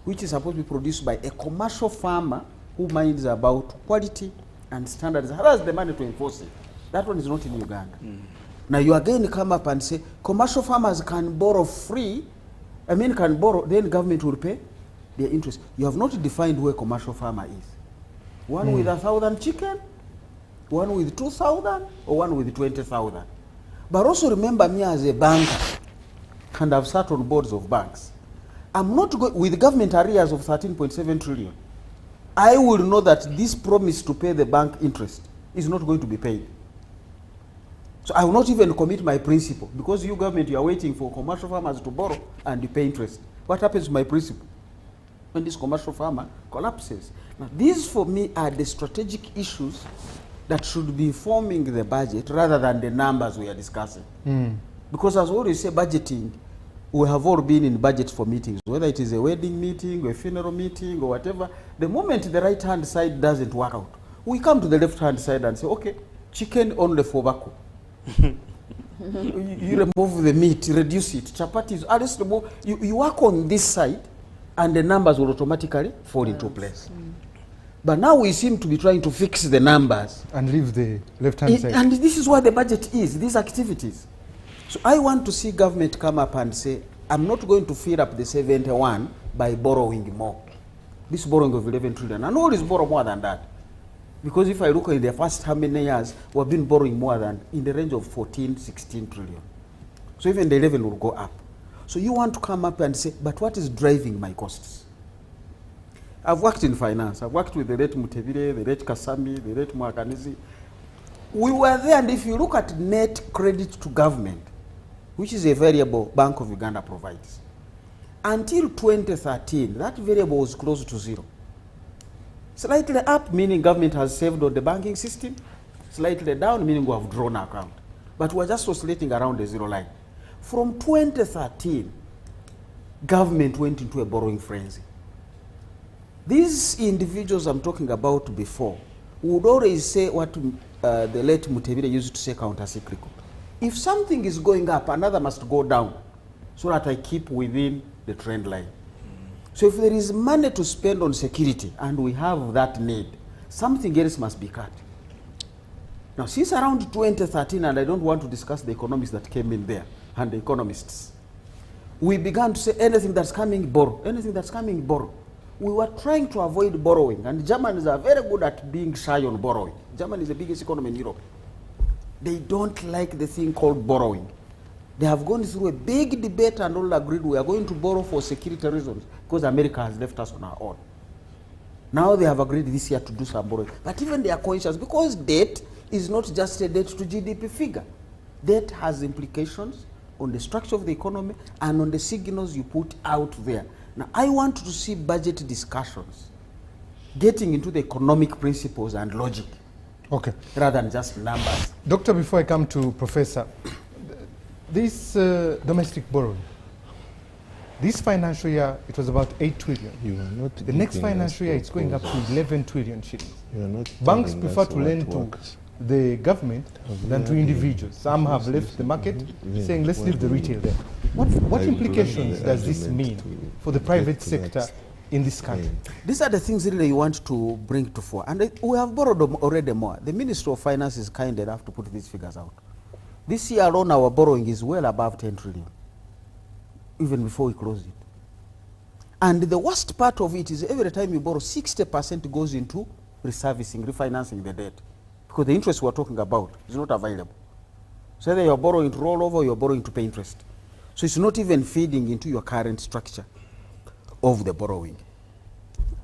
which is supposed to be produced by a commercial farmer who minds about quality and standards, how has the money to enforce it? That one is not in Uganda. Now you again come up and say, commercial farmers can borrow free, can borrow, then government will pay their interest. You have not defined who a commercial farmer is. One with 1,000 chicken, one with 2,000, or one with 20,000. But also remember me as a banker, and I've sat on boards of banks. I'm not going, with government arrears of 13.7 trillion, I will know that this promise to pay the bank interest is not going to be paid. So I will not even commit my principal because you government, you are waiting for commercial farmers to borrow and you pay interest. What happens to my principal when this commercial farmer collapses? Now these for me are the strategic issues that should be forming the budget rather than the numbers we are discussing. Because as we always say, budgeting, we have all been in budget for meetings, whether it is a wedding meeting, or a funeral meeting, or whatever. The moment the right-hand side doesn't work out, we come to the left-hand side and say, okay, chicken only for bako. You remove the meat, reduce it. Chapatis, others remove. You work on this side, and the numbers will automatically fall into place. But now we seem to be trying to fix the numbers. And leave the left-hand side. And this is what the budget is, these activities. So I want to see government come up and say, I'm not going to fill up the 71 by borrowing more. This borrowing of 11 trillion. And always borrow more than that. Because if I look at the first how many years, we've been borrowing more than in the range of 14, 16 trillion. So even the 11 will go up. So you want to come up and say, but what is driving my costs? I've worked in finance. I've worked with the late Mutebire, the late Kasami, the late Mwakanizi. We were there, and if you look at net credit to government, which is a variable Bank of Uganda provides, until 2013, that variable was close to zero. Slightly up, meaning government has saved on the banking system. Slightly down, meaning we have drawn account. But we're just oscillating around the zero line. From 2013, government went into a borrowing frenzy. These individuals I'm talking about before would always say what the late Mutebire used to say, counter-cyclical. If something is going up, another must go down so that I keep within the trend line. So if there is money to spend on security and we have that need, something else must be cut. Now, since around 2013, and I don't want to discuss the economics that came in there and the economists, we began to say anything that's coming, borrow, anything that's coming, borrow. We were trying to avoid borrowing, and Germans are very good at being shy on borrowing. Germany is the biggest economy in Europe. They don't like the thing called borrowing. They have gone through a big debate and all agreed we are going to borrow for security reasons because America has left us on our own. Now they have agreed this year to do some borrowing. But even they are conscious because debt is not just a debt to GDP figure. Debt has implications on the structure of the economy and on the signals you put out there. Now, I want to see budget discussions getting into the economic principles and logic. Okay. Rather than just numbers. Doctor, before I come to Professor, this domestic borrowing, this financial year, it was about 8 trillion. You are not The next giving financial us year, it's going up to proposals. 11 trillion shillings. You are not Banks telling prefer us to what lend to works. the government than to you individuals. Some have left the market saying, let's leave the retail there. What I implications bring the does this argument mean to for the private get to that sector in this country? These are the things really you want to bring to fore. And we have borrowed already more. The Ministry of Finance is kind enough to put these figures out. This year alone, our borrowing is well above 10 trillion, even before we closed it. And the worst part of it is every time you borrow, 60% goes into reservicing, refinancing the debt. Because the interest we're talking about is not available. So either you're borrowing to roll over or you're borrowing to pay interest. So it's not even feeding into your current structure of the borrowing.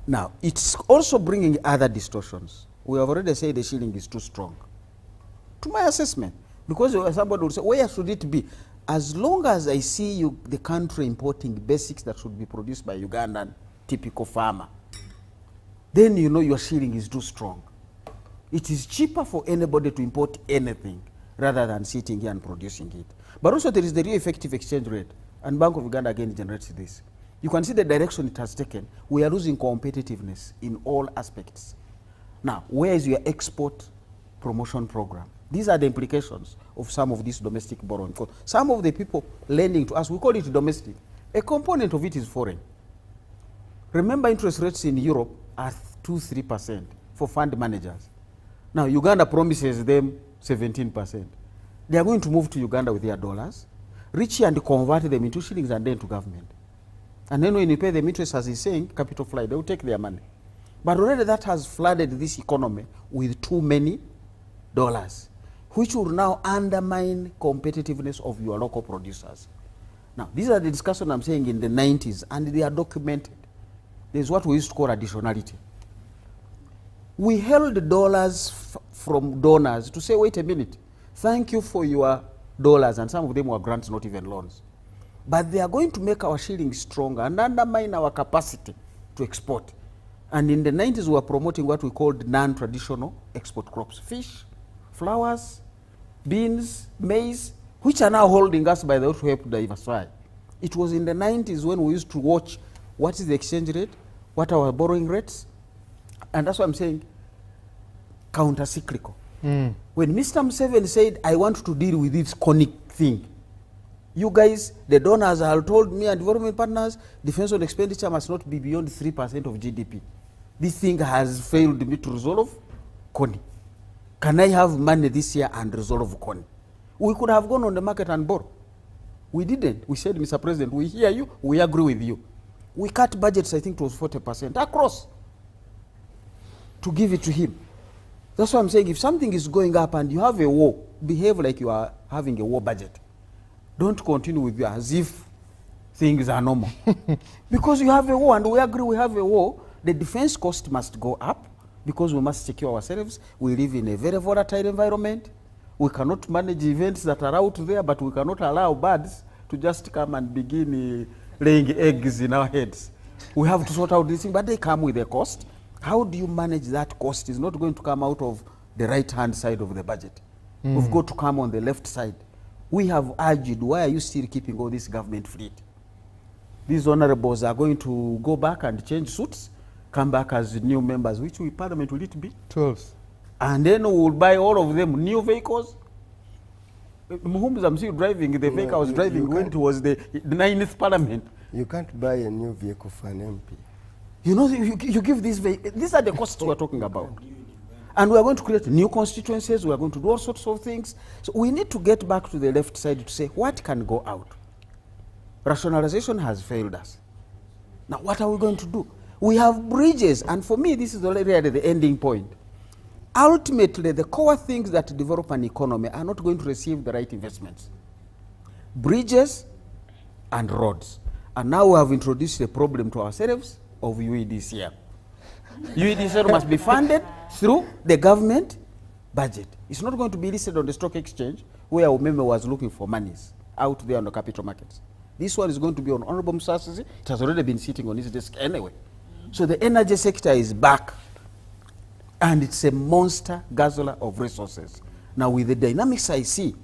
Now, it's also bringing other distortions. We have already said the shilling is too strong. To my assessment, because somebody would say, where should it be? As long as I see the country importing basics that should be produced by Ugandan typical farmer, then you know your shilling is too strong. It is cheaper for anybody to import anything rather than sitting here and producing it. But also there is the real effective exchange rate, and Bank of Uganda again generates this. You can see the direction it has taken. We are losing competitiveness in all aspects. Now, where is your export promotion program? These are the implications of some of this domestic borrowing. Some of the people lending to us, we call it domestic. A component of it is foreign. Remember, interest rates in Europe are 2-3% for fund managers. Now, Uganda promises them 17%. They are going to move to Uganda with their dollars, reach here and convert them into shillings and then to government. And then when you pay them interest, as he's saying, capital flight, they will take their money. But already that has flooded this economy with too many dollars, which will now undermine competitiveness of your local producers. Now, these are the discussions I'm saying in the 90s, and they are documented. There's what we used to call additionality. We held dollars from donors to say, wait a minute, thank you for your dollars, and some of them were grants, not even loans. But they are going to make our shilling stronger and undermine our capacity to export. And in the 90s, we were promoting what we called non-traditional export crops. Fish, flowers, beans, maize, which are now holding us by the way to help diversify. It was in the 90s when we used to watch what is the exchange rate, what are our borrowing rates, and that's what I'm saying, counter-cyclical. When Mr. Museveni said, I want to deal with this chronic thing, you guys, the donors have told me and development partners, defense on expenditure must not be beyond 3% of GDP. This thing has failed me to resolve Kony. Can I have money this year and resolve Kony? We could have gone on the market and borrow. We didn't. We said, Mr. President, we hear you, we agree with you. We cut budgets, I think it was 40% across to give it to him. That's why I'm saying if something is going up and you have a war, behave like you are having a war budget. Don't continue with you as if things are normal. Because you have a war, and we agree we have a war, the defense cost must go up because we must secure ourselves. We live in a very volatile environment. We cannot manage events that are out there, but we cannot allow birds to just come and begin laying eggs in our heads. We have to sort out this thing, but they come with a cost. How do you manage that cost? It's not going to come out of the right-hand side of the budget. We've got to come on the left side. We have argued, why are you still keeping all this government fleet? These honorables are going to go back and change suits, come back as new members. Which parliament will it be? 12. And then we will buy all of them new vehicles. Whom I'm still driving, the vehicle I was you driving when can't- it was the 9th parliament. You can't buy a new vehicle for an MP. You know, you give these are the costs we're talking about. And we are going to create new constituencies, we are going to do all sorts of things. So we need to get back to the left side to say, what can go out? Rationalization has failed us. Now, what are we going to do? We have bridges, and for me, this is already at the ending point. Ultimately, the core things that develop an economy are not going to receive the right investments. Bridges and roads. And now we have introduced a problem to ourselves of UEDCL. UEDCL must be funded through the government budget. It's not going to be listed on the stock exchange where Umeme was looking for monies out there on the capital markets. This one is going to be on Honorable Musasizi. It has already been sitting on his desk anyway. So the energy sector is back. And it's a monster guzzler of resources. Now with the dynamics I see,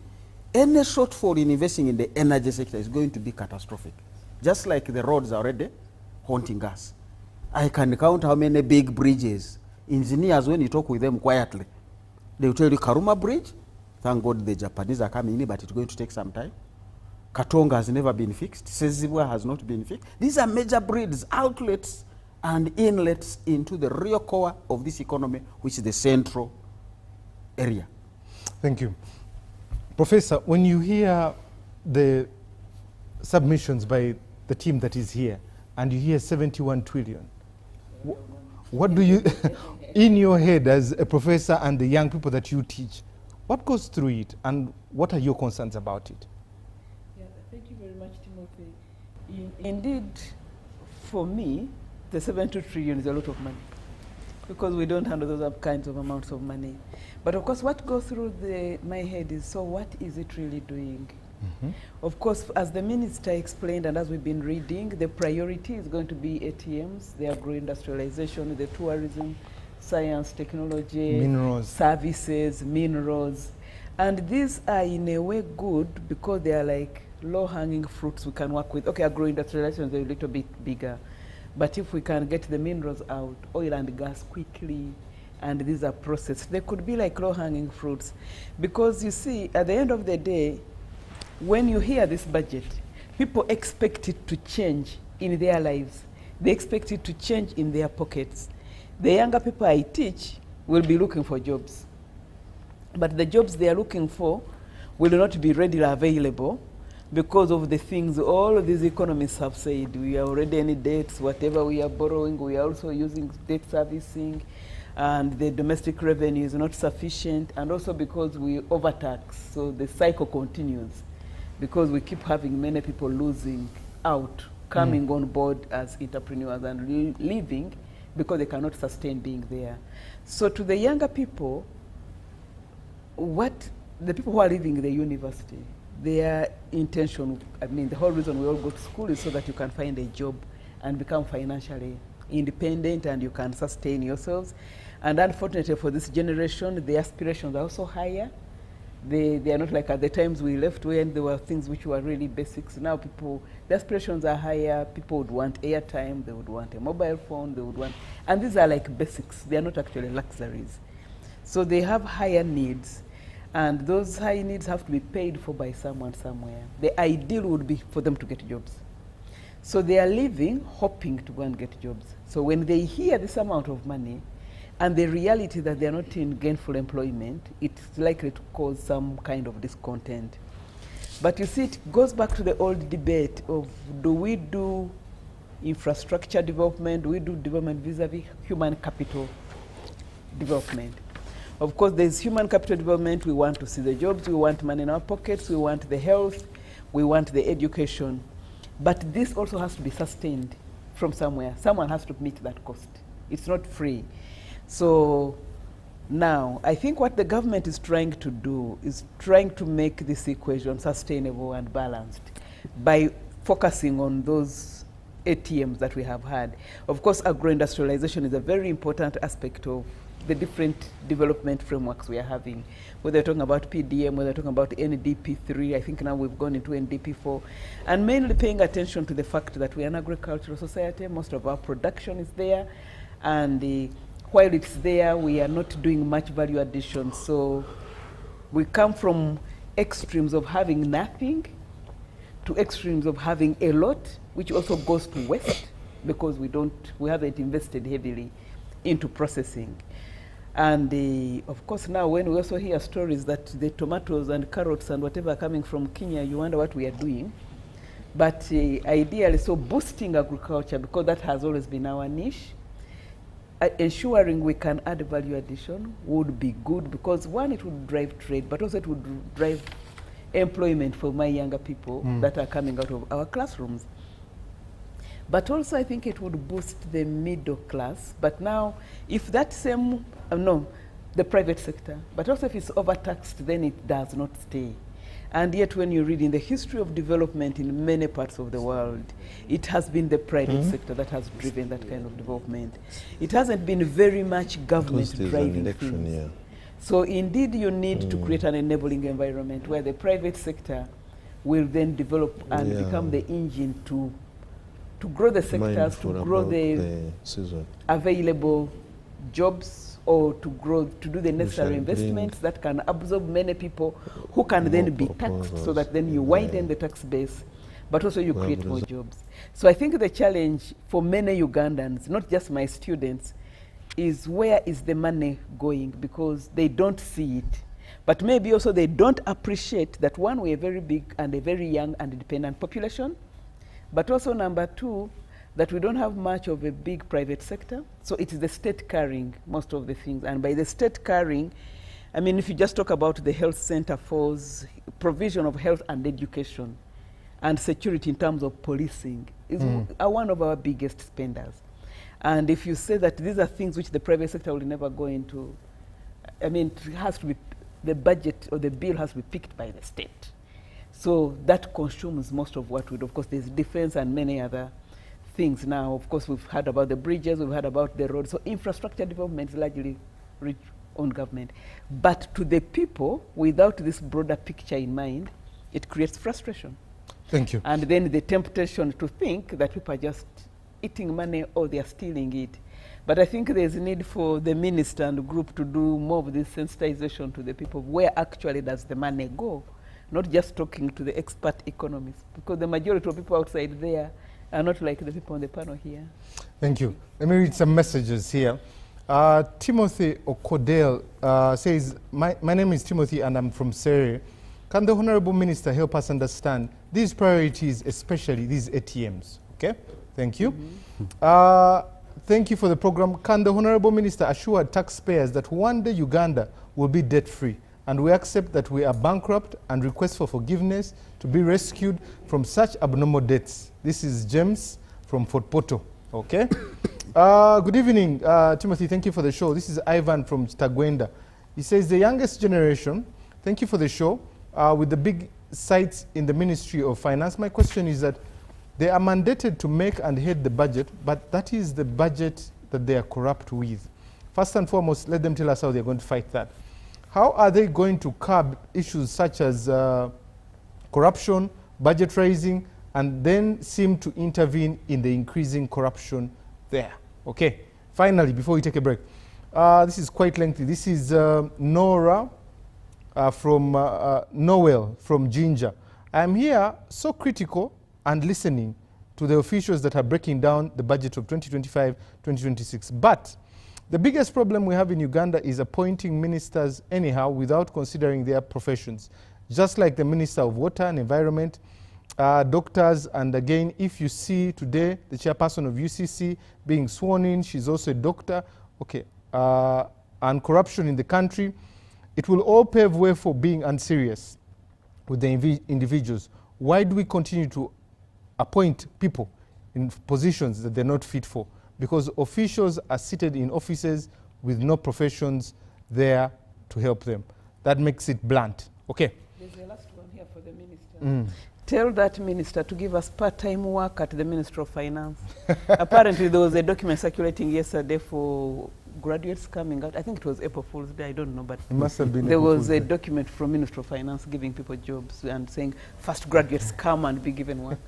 any shortfall in investing in the energy sector is going to be catastrophic. Just like the roads are already haunting us. I can count how many big bridges. Engineers, when you talk with them quietly, they will tell you Karuma Bridge, thank God the Japanese are coming in, but it's going to take some time. Katonga has never been fixed. Sezibwa has not been fixed. These are major bridges, outlets, and inlets into the real core of this economy, which is the central area. Thank you. Professor, when you hear the submissions by the team that is here, and you hear 71 trillion, what do you, in your head as a professor and the young people that you teach, what goes through it and what are your concerns about it? Yeah, thank you very much, Timothy. Indeed, for me, the 72 trillion is a lot of money because we don't handle those kinds of amounts of money. But of course, what goes through my head is, so what is it really doing? Mm-hmm. Of course, as the minister explained and as we've been reading, the priority is going to be ATMs, the agro-industrialization, the tourism, science, technology, minerals, services, minerals. And these are in a way good because they are like low-hanging fruits we can work with. Okay, agro-industrialization is a little bit bigger. But if we can get the minerals out, oil and gas quickly, and these are processed, they could be like low-hanging fruits. Because you see, at the end of the day, when you hear this budget, people expect it to change in their lives. They expect it to change in their pockets. The younger people I teach will be looking for jobs. But the jobs they are looking for will not be readily available because of the things all of these economists have said. We are already in debts, whatever we are borrowing, we are also using debt servicing, and the domestic revenue is not sufficient, and also because we overtax, so the cycle continues. Because we keep having many people losing out, coming on board as entrepreneurs and leaving because they cannot sustain being there. So to the younger people, the people who are leaving the university, their intention, I mean, the whole reason we all go to school is so that you can find a job and become financially independent and you can sustain yourselves. And unfortunately for this generation, the aspirations are also higher. They are not like at the times we left when there were things which were really basics. Now people, the aspirations are higher. People would want airtime, they would want a mobile phone, they would want, and these are like basics. They are not actually luxuries. So they have higher needs, and those high needs have to be paid for by someone somewhere. The ideal would be for them to get jobs. So they are living, hoping to go and get jobs. So when they hear this amount of money, and the reality that they are not in gainful employment, it's likely to cause some kind of discontent. But you see, it goes back to the old debate of, do we do infrastructure development, do we do development vis-a-vis human capital development? Of course, there's human capital development. We want to see the jobs, we want money in our pockets, we want the health, we want the education. But this also has to be sustained from somewhere. Someone has to meet that cost. It's not free. So now, I think what the government is trying to do is trying to make this equation sustainable and balanced by focusing on those ATMs that we have had. Of course, agro-industrialization is a very important aspect of the different development frameworks we are having. Whether you're talking about PDM, whether you're talking about NDP3, I think now we've gone into NDP4, and mainly paying attention to the fact that we are an agricultural society. Most of our production is there, and while it's there, we are not doing much value addition. So we come from extremes of having nothing to extremes of having a lot, which also goes to waste because we haven't invested heavily into processing. And of course now when we also hear stories that the tomatoes and carrots and whatever are coming from Kenya, you wonder what we are doing. But ideally, so boosting agriculture, because that has always been our niche, ensuring we can add value addition would be good, because one, it would drive trade, but also it would drive employment for my younger people that are coming out of our classrooms. But also I think it would boost the middle class. But now, if that same, no, the private sector, but also if it's overtaxed, then it does not stay. And yet when you read in the history of development in many parts of the world, it has been the private sector that has driven that kind of development. It hasn't been very much government driving things. Yeah. So indeed you need to create an enabling environment where the private sector will then develop and become the engine to grow the sectors, to grow the available jobs, or to do the necessary investments that can absorb many people who can then be taxed, so that then you widen the tax base, but also you create more jobs. So I think the challenge for many Ugandans, not just my students, is where is the money going, because they don't see it. But maybe also they don't appreciate that, one, we're very big and a very young and independent population, but also number two, that we don't have much of a big private sector. So it is the state carrying most of the things. And by the state carrying, I mean, if you just talk about the health center force, provision of health and education and security in terms of policing is one of our biggest spenders. And if you say that these are things which the private sector will never go into, I mean, it has to be, the budget or the bill has to be picked by the state. So that consumes most of what we do. Of course, there's defense and many other things now. Of course, we've heard about the bridges, we've heard about the roads. So infrastructure development is largely on government. But to the people, without this broader picture in mind, it creates frustration. Thank you. And then the temptation to think that people are just eating money or they are stealing it. But I think there's a need for the minister and the group to do more of this sensitization to the people. Where actually does the money go? Not just talking to the expert economists, because the majority of people outside there are not like the people on the panel here. Thank you. Let me read some messages here. Timothy Okodale says, my name is Timothy and I'm from Surrey. Can the Honorable Minister help us understand these priorities, especially these ATMs? Okay, thank you. Thank you for the program. Can the Honorable Minister assure taxpayers that one day Uganda will be debt-free, and we accept that we are bankrupt and request for forgiveness to be rescued from such abnormal debts? This is James from Fort Portal. Okay. Good evening, Timothy. Thank you for the show. This is Ivan from Chitagwenda. He says, the youngest generation, thank you for the show, with the big sites in the Ministry of Finance. My question is that they are mandated to make and head the budget, but that is the budget that they are corrupt with. First and foremost, let them tell us how they're going to fight that. How are they going to curb issues such as corruption, budget raising, and then seem to intervene in the increasing corruption there? Okay, finally, before we take a break, this is quite lengthy. This is Nora from Noel from Ginger. I'm here so critical and listening to the officials that are breaking down the budget of 2025-2026. But the biggest problem we have in Uganda is appointing ministers anyhow without considering their professions. Just like the Minister of Water and Environment, doctors, and again, if you see today the chairperson of UCC being sworn in, she's also a doctor, okay, and corruption in the country, it will all pave way for being unserious with the individuals. Why do we continue to appoint people in positions that they're not fit for? Because officials are seated in offices with no professions there to help them. That makes it blunt. Okay. There's a last one here for the minister. Tell that minister to give us part-time work at the Ministry of Finance. Apparently there was a document circulating yesterday for graduates coming out. I think it was April Fool's Day, I don't know, but it must have been there was a document from Ministry of Finance giving people jobs and saying first graduates come and be given work.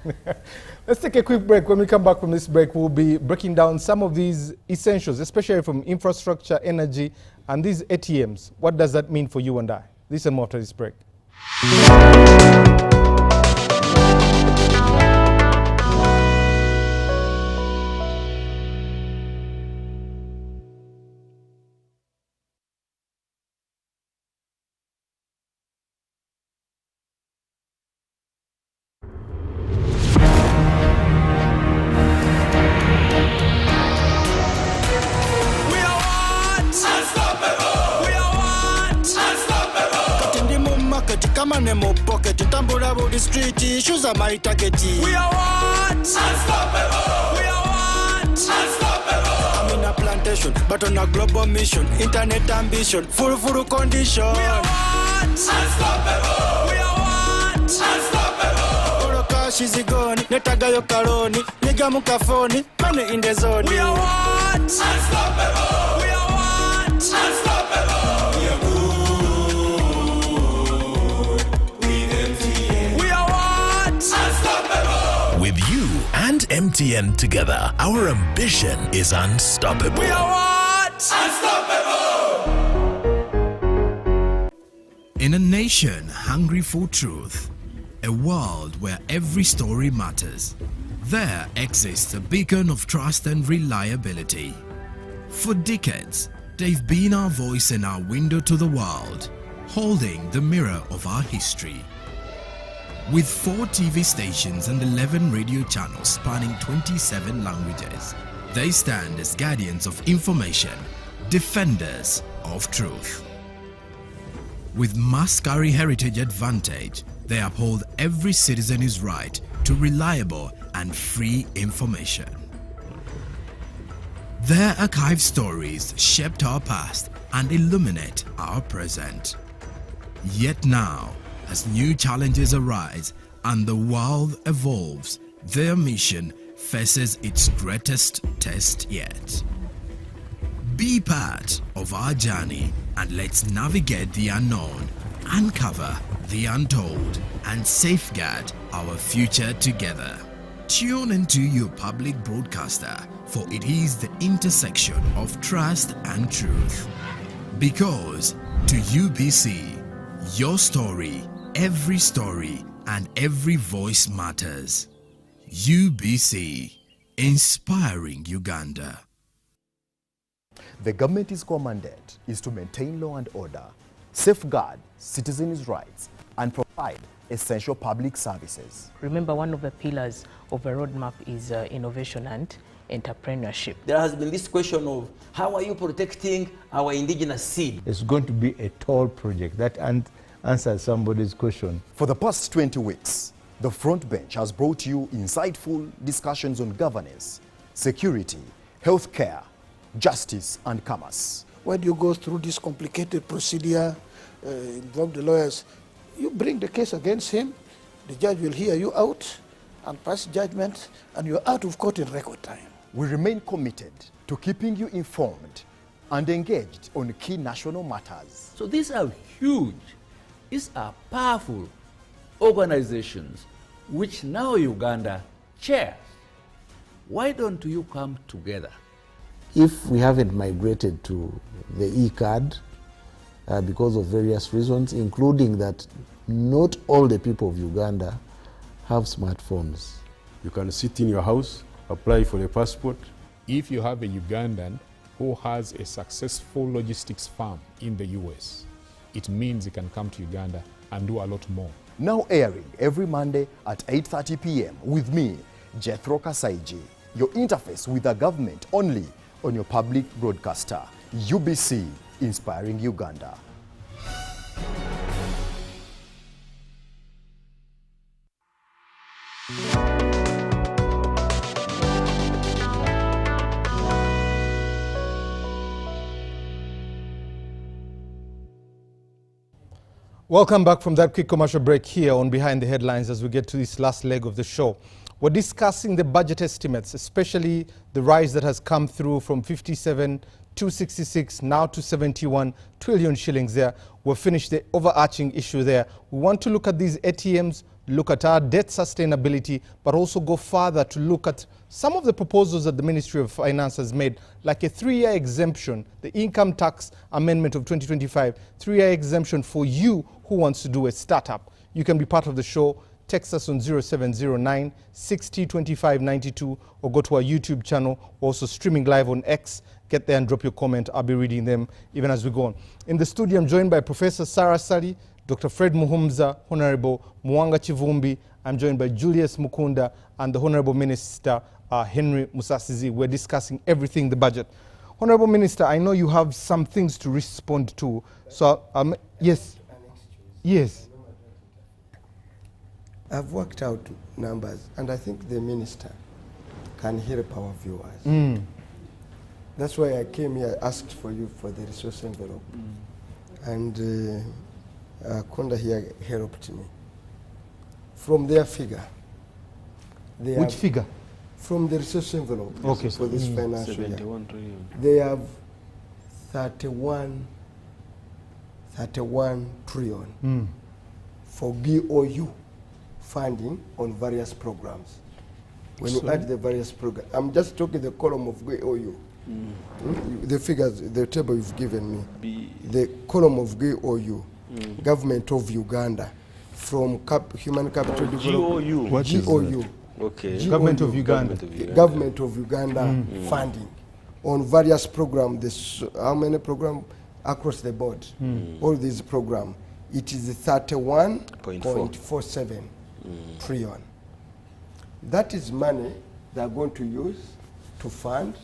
Let's take a quick break. When we come back from this break, we'll be breaking down some of these essentials, especially from infrastructure, energy, and these ATMs. What does that mean for you and I? This and more after this break. Street issues are my target. We are what? Unstoppable. We are what? Unstoppable. I'm in a plantation, but on a global mission. Internet ambition, full condition. We are what? Unstoppable. We are what? Unstoppable. Oro cash is gone. Netaga yo karoni. Nigga mukafoni. Money in the zone. We are what? Unstoppable. We are what? Unstoppable. We are good. With you and MTN together, our ambition is unstoppable. We are what? Unstoppable! In a nation hungry for truth, a world where every story matters, there exists a beacon of trust and reliability. For decades, they've been our voice and our window to the world, holding the mirror of our history. With 4 TV stations and 11 radio channels spanning 27 languages, they stand as guardians of information, defenders of truth. With Mascari Heritage Advantage, they uphold every citizen's right to reliable and free information. Their archived stories shaped our past and illuminate our present. Yet now, as new challenges arise and the world evolves, their mission faces its greatest test yet. Be part of our journey and let's navigate the unknown, uncover the untold, and safeguard our future together. Tune into your public broadcaster, for it is the intersection of trust and truth. Because to UBC, your story, every story, and every voice matters. UBC, inspiring Uganda. The government's core mandate is to maintain law and order, safeguard citizens' rights, and provide essential public services. Remember, one of the pillars of a roadmap is innovation and entrepreneurship. There has been this question of how are you protecting our indigenous seed? It's going to be a tall project that answers somebody's question. For the past 20 weeks, the front bench has brought you insightful discussions on governance, security, healthcare, justice, and commerce. When you go through this complicated procedure, involve the lawyers, you bring the case against him, the judge will hear you out and pass judgment, and you're out of court in record time. We remain committed to keeping you informed and engaged on key national matters. So these are huge, these are powerful organizations which now Uganda chairs. Why don't you come together? If we haven't migrated to the e-card because of various reasons, including that not all the people of Uganda have smartphones. You can sit in your house, apply for a passport. If you have a Ugandan who has a successful logistics firm in the US, it means he can come to Uganda and do a lot more. Now airing every Monday at 8:30 p.m. with me, Jethro Kasaiji, your interface with the government only on your public broadcaster, UBC, inspiring Uganda. Welcome back from that quick commercial break here on Behind the Headlines as we get to this last leg of the show. We're discussing the budget estimates, especially the rise that has come through from 57 to 66, now to 71 trillion shillings there. We'll finish the overarching issue there. We want to look at these ATMs, look at our debt sustainability, but also go further to look at some of the proposals that the Ministry of Finance has made, like a 3-year exemption, the income tax amendment of 2025, 3-year exemption for you who wants to do a startup. You can be part of the show. Text us on 0709 60 25 92 or go to our YouTube channel. We're also streaming live on X. Get there and drop your comment. I'll be reading them even as we go on. In the studio, I'm joined by Professor Sarah Sali, Dr. Fred Muhumza, Honorable Mwanga Chivumbi. I'm joined by Julius Mukunda and the Honorable Minister Henry Musasizi. We're discussing everything the budget. Honorable Minister, I know you have some things to respond to. So, yes. Yes. I've worked out numbers, and I think the minister can help our viewers. That's why I came here, asked for you for the resource envelope. And Konda here helped me. From their figure. Which figure? From the resource envelope for this financial 71 trillion. They have 31 trillion for BOU funding on various programs. When you add the various programs, I'm just talking the column of BOU. The figures, the table you've given me, the column of GOU, Government of Uganda, from human capital development. GOU. What is GOU. Okay. Government of Uganda. Government of Uganda funding on various programs. How many programs across the board? All these programs. It is 31.47 trillion. That is money they are going to use to fund,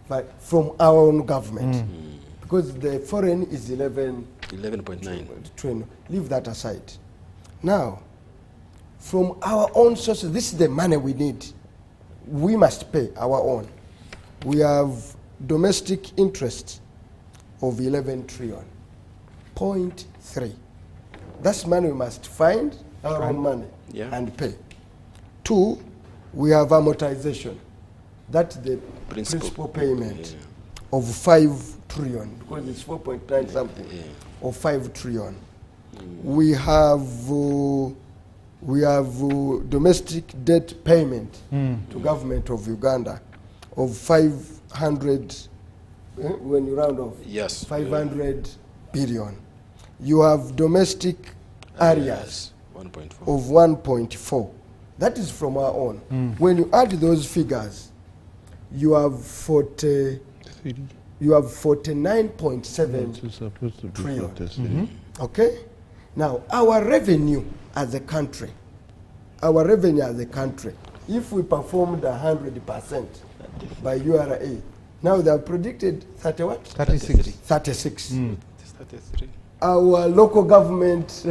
but from our own government, because the foreign is 11.9 trillion. Leave that aside. Now, from our own sources, this is the money we need. We must pay our own. We have domestic interest of 11 trillion, 0.3. That's money we must find, our own money, and pay. 2, we have amortization. That's the principal payment of 5 trillion, because it's 4.9 something, or 5 trillion. We have domestic debt payment to government of Uganda of 500, when you round off, 500 billion. You have domestic areas of 1.4. That is from our own. When you add those figures, you have 49.7 trillion. Okay? Now, our revenue as a country, if we performed 100% by URA, now they have predicted 30 what? 36. 36. 33. Our local government,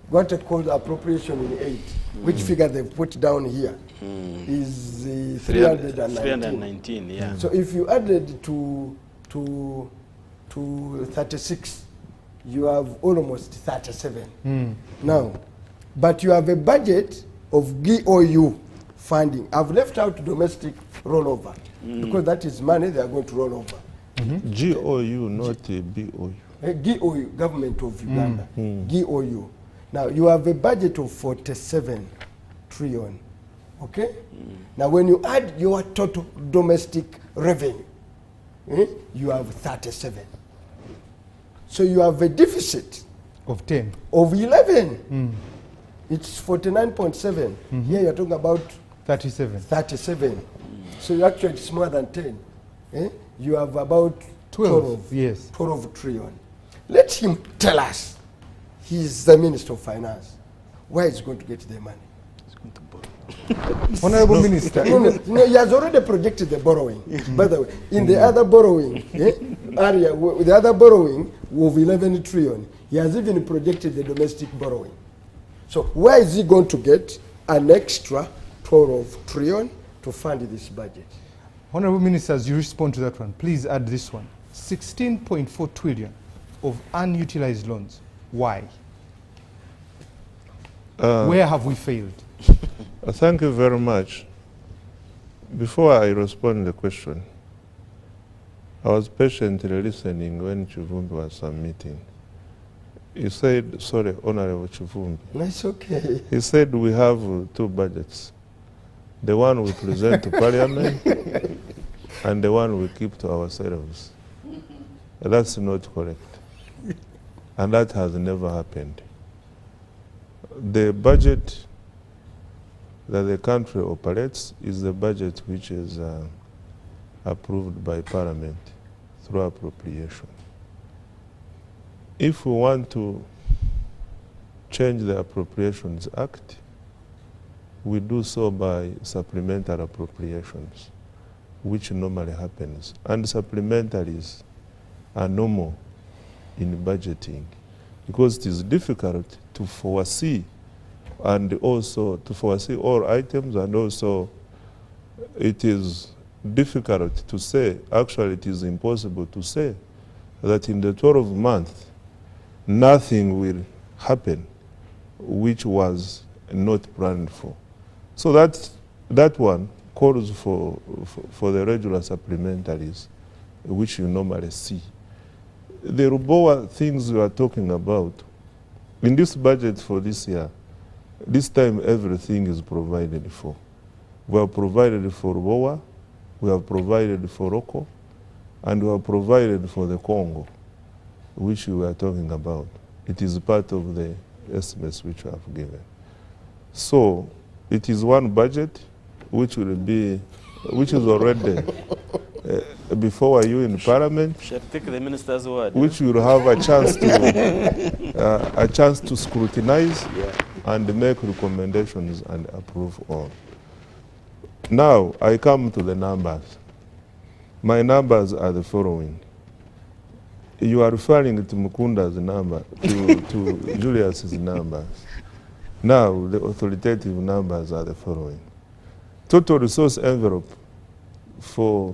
what they call appropriation in aid, which figure they've put down here, is 319. Yeah. So if you added to 36, you have almost 37. Now, but you have a budget of GOU funding. I've left out domestic rollover because that is money they are going to roll over. GOU, not BOU. GOU, Government of Uganda, GOU. Now, you have a budget of 47 trillion, okay? Now, when you add your total domestic revenue, you have 37. So you have a deficit of 10. Of 11. It's 49.7. Here you're talking about 37. 37. So actually it's more than 10. You have about 12. Yes. 12 trillion. Let him tell us. He's the Minister of Finance. Where is he going to get the money? He's going to borrow. Honorable Minister. No, he has already projected the borrowing. By the way, in the other borrowing area, the other borrowing of 11 trillion, he has even projected the domestic borrowing. So where is he going to get an extra 12 trillion to fund this budget? Honorable Minister, as you respond to that one, please add this one. 16.4 trillion of unutilized loans. Why? Where have we failed? Thank you very much. Before I respond to the question, I was patiently listening when Chivumbi was submitting. He said, sorry, Honorable Chivumbi. That's okay. He said we have 2 budgets. The one we present to Parliament and the one we keep to ourselves. That's not correct. And that has never happened. the budget that the country operates is the budget which is approved by Parliament through appropriation. If we want to change the Appropriations Act, we do so by supplementary appropriations, which normally happens. And supplementaries are normal in budgeting because it is difficult to foresee and also to foresee all items, and also it is difficult to say, actually it is impossible to say that in the 12 months nothing will happen which was not planned for. So that one calls for the regular supplementaries which you normally see. The Rubowa things we are talking about, in this budget for this year, this time everything is provided for. We have provided for Rubowa, we have provided for Roko, and we have provided for the Congo, which we are talking about. It is part of the estimates which we have given. So it is one budget which will be, which is already before you in Parliament, Take the minister's word, which will have a chance to scrutinize and make recommendations and approve all. Now I come to the numbers. My numbers are the following. You are referring to Mukunda's number, to Julius's numbers. Now the authoritative numbers are the following. Total resource envelope for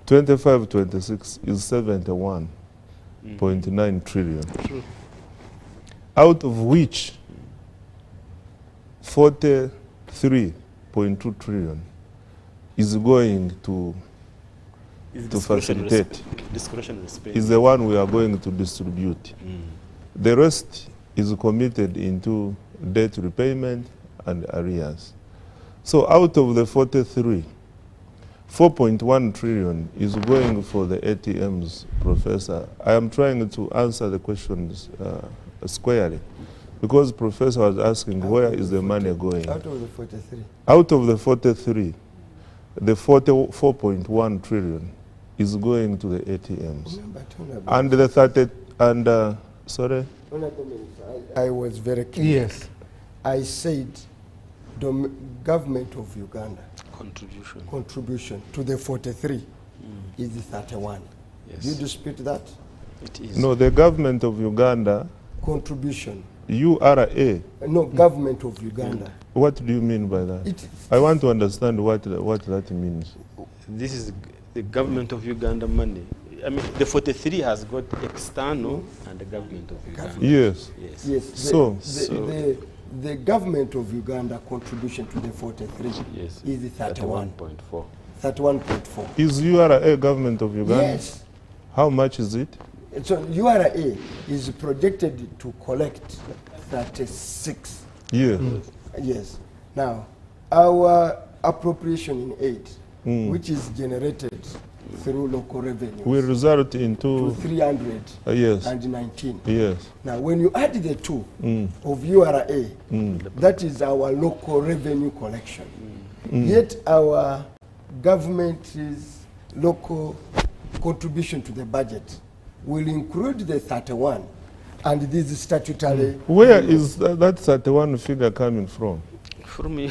25-26 is 71.9 trillion. True. Out of which 43.2 trillion is going to facilitate. Discretionary spending. Is the one we are going to distribute. The rest is committed into debt repayment and arrears. So out of the 43, 4.1 trillion is going for the ATMs, Professor. I am trying to answer the questions squarely, because Professor was asking where is the money going. Out of the 43. Out of the 43, the 44.1 trillion is going to the ATMs. And the 30, and sorry? I was very clear. Yes. I said government of Uganda contribution to the 43 is 31. Yes. Do you dispute that? It is. No, the government of Uganda. Contribution. URA. No, government of Uganda. What do you mean by that? I want to understand what that means. This is the government of Uganda money. I mean, the 43 has got external and the government of Uganda. Yes. Yes. Yes. The government of Uganda contribution to the 43 is 31.4. 31.4. Is URA government of Uganda? Yes. How much is it? So URA is projected to collect 36. Yeah. Yes. Now, our appropriation in aid, which is generated through local revenue, will result into 319. Yes. Now, when you add the two of URA, that is our local revenue collection. Yet our government's local contribution to the budget will include the 31 and this statutory. Where is that 31 figure coming from? From me.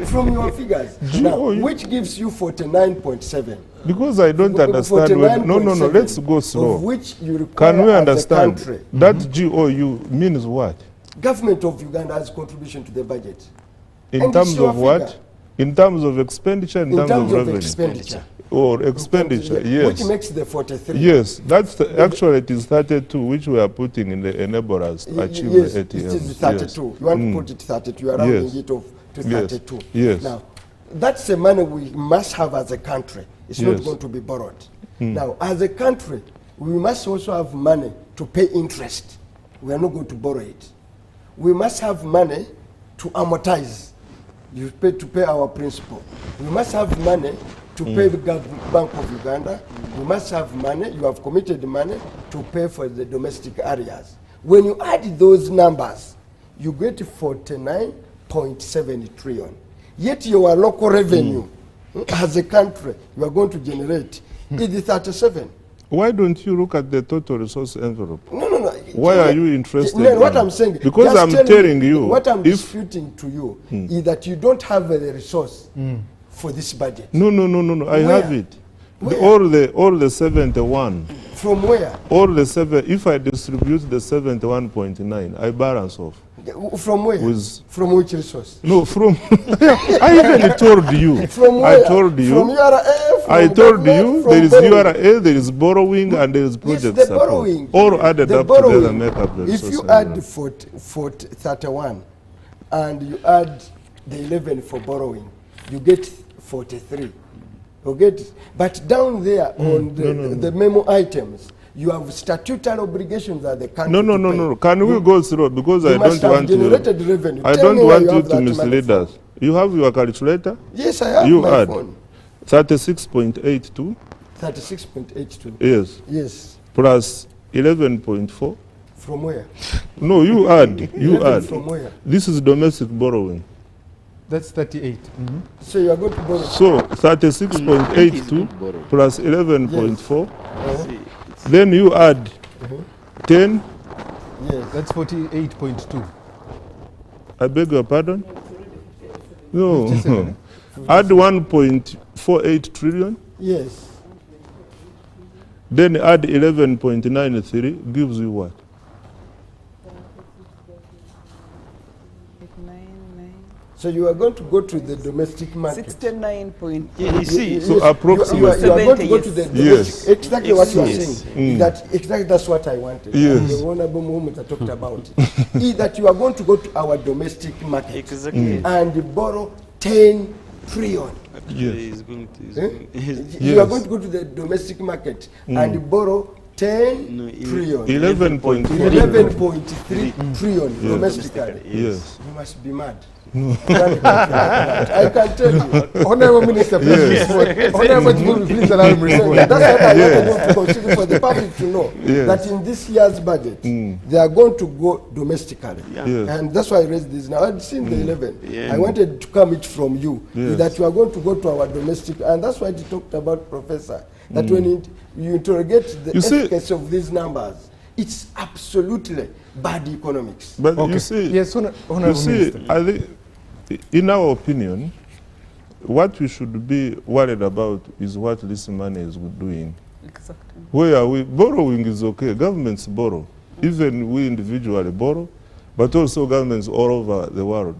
From your figures. Now, which gives you 49.7. Because I don't understand. No, let's go slow. Of which you require. Can we understand as a country. that GOU means what? Government of Uganda has contribution to the budget. In terms of what? In terms of expenditure, in terms of revenue? Expenditure. Or expenditure, yes. Which makes the 43. Yes, that's actually it is 32, which we are putting in the enablers to achieve the ATMs. It is 32. Yes. You want to put it 32, you are rounding it off to 32. Yes. Now, that's the money we must have as a country. It's not going to be borrowed. Now, as a country, we must also have money to pay interest. We are not going to borrow it. We must have money to amortize, to pay our principal. We must have money to pay the Bank of Uganda. You must have money, you have committed money to pay for the domestic areas. When you add those numbers, you get 49.7 trillion. Yet your local revenue as a country you are going to generate is 37. Why don't you look at the total resource envelope? No, no, no. Why are you interested? No, what I'm saying, because I'm telling you, what I'm disputing to you is that you don't have the resource for this budget. No. I have it. All the 71. From where? All the 7. If I distribute the 71.9, I balance off. From where? From which resource? No, from. I even told you. From where? I told you. From URA. I told you there is URA, there is borrowing, and there is project yes, the support. borrowing. All added the up borrowing, together make up the if resource you add envelope. 31 and you add the 11 for borrowing, you get 43. You get it? But down there on the memo items, you have statutory obligations that the country No. Can we go through? Because I don't want to. Revenue. I don't want you to mislead us. You have your calculator? Yes, I have you my add phone. 36.82. 36.82. Yes. Yes. Plus 11.4. From where? No, you add. You add. From where? This is domestic borrowing. That's 38. So you are going to borrow. So 36.82 plus 11.4. Then you add 10. Yes. That's 48.2. I beg your pardon? No. Add 1.48 trillion. Yes. Then add 11.93 gives you what? So you are going to go to the domestic market. 69 point. Yeah, you see. So approximately. You are going to go to the domestic. Exactly what you are saying. Yes. Exactly that's what I wanted. Yes. The Honorable Mohammed talked about it. Is that you are going to go to our domestic market and borrow 10 trillion. Yes. You are going to go to the domestic market and borrow 10 trillion. 11.3 trillion domestically. Yes. You must be mad. No. I can tell you. Honorable Minister, please please allow me to That's what I want to consider for the public to know that in this year's budget, they are going to go domestically. And that's why I raised this now. I've seen the 11. I wanted to come it from you, that you are going to go to our domestic, and that's why he talked about, Professor, that when you interrogate the efficacy of these numbers, it's absolutely bad economics. But you see, yes, Honorable Minister. I think, in our opinion, what we should be worried about is what this money is doing. Exactly. Where are we? Borrowing is okay. Governments borrow. Even we individually borrow, but also governments all over the world,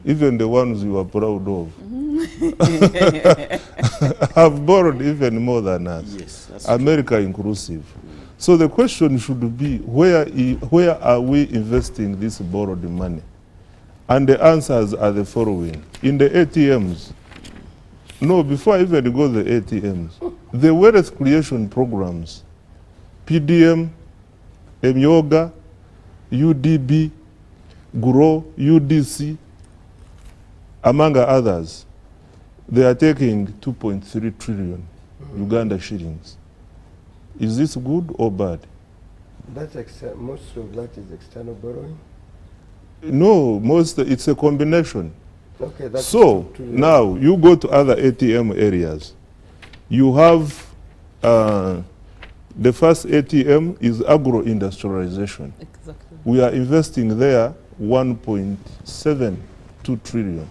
even the ones you are proud of, have borrowed even more than us, yes, America inclusive. So the question should be, where are we investing this borrowed money? And the answers are the following. In the ATMs, no, before I even go to the ATMs, the wealth creation programs, PDM, MYOGA, UDB, GROW, UDC, among others, they are taking 2.3 trillion Uganda shillings. Is this good or bad? That's most of that is external borrowing? No, it's a combination. Okay, that's so now you go to other ATM areas. You have the first ATM is agro-industrialization. Exactly. We are investing there 1.72 trillion.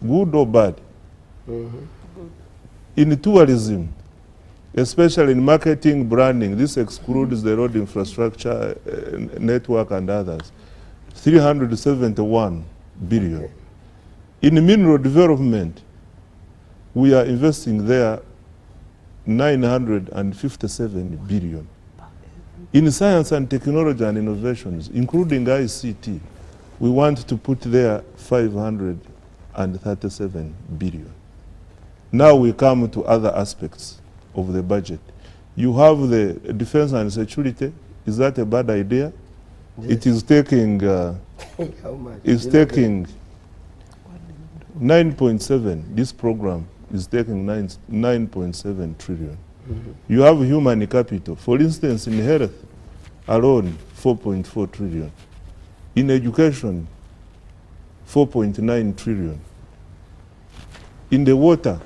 Good or bad? Good. In tourism, especially in marketing, branding, this excludes the road infrastructure, network and others, 371 billion. Okay. In mineral development, we are investing there 957 billion. In science and technology and innovations, including ICT, we want to put there 537 billion. Now we come to other aspects of the budget. You have the defense and security. Is that a bad idea? Yes. It is taking, how much? it's taking 9.7. This program is taking 9.7 trillion. You have human capital. For instance, in health alone, 4.4 trillion. In education, 4.9 trillion. In the water,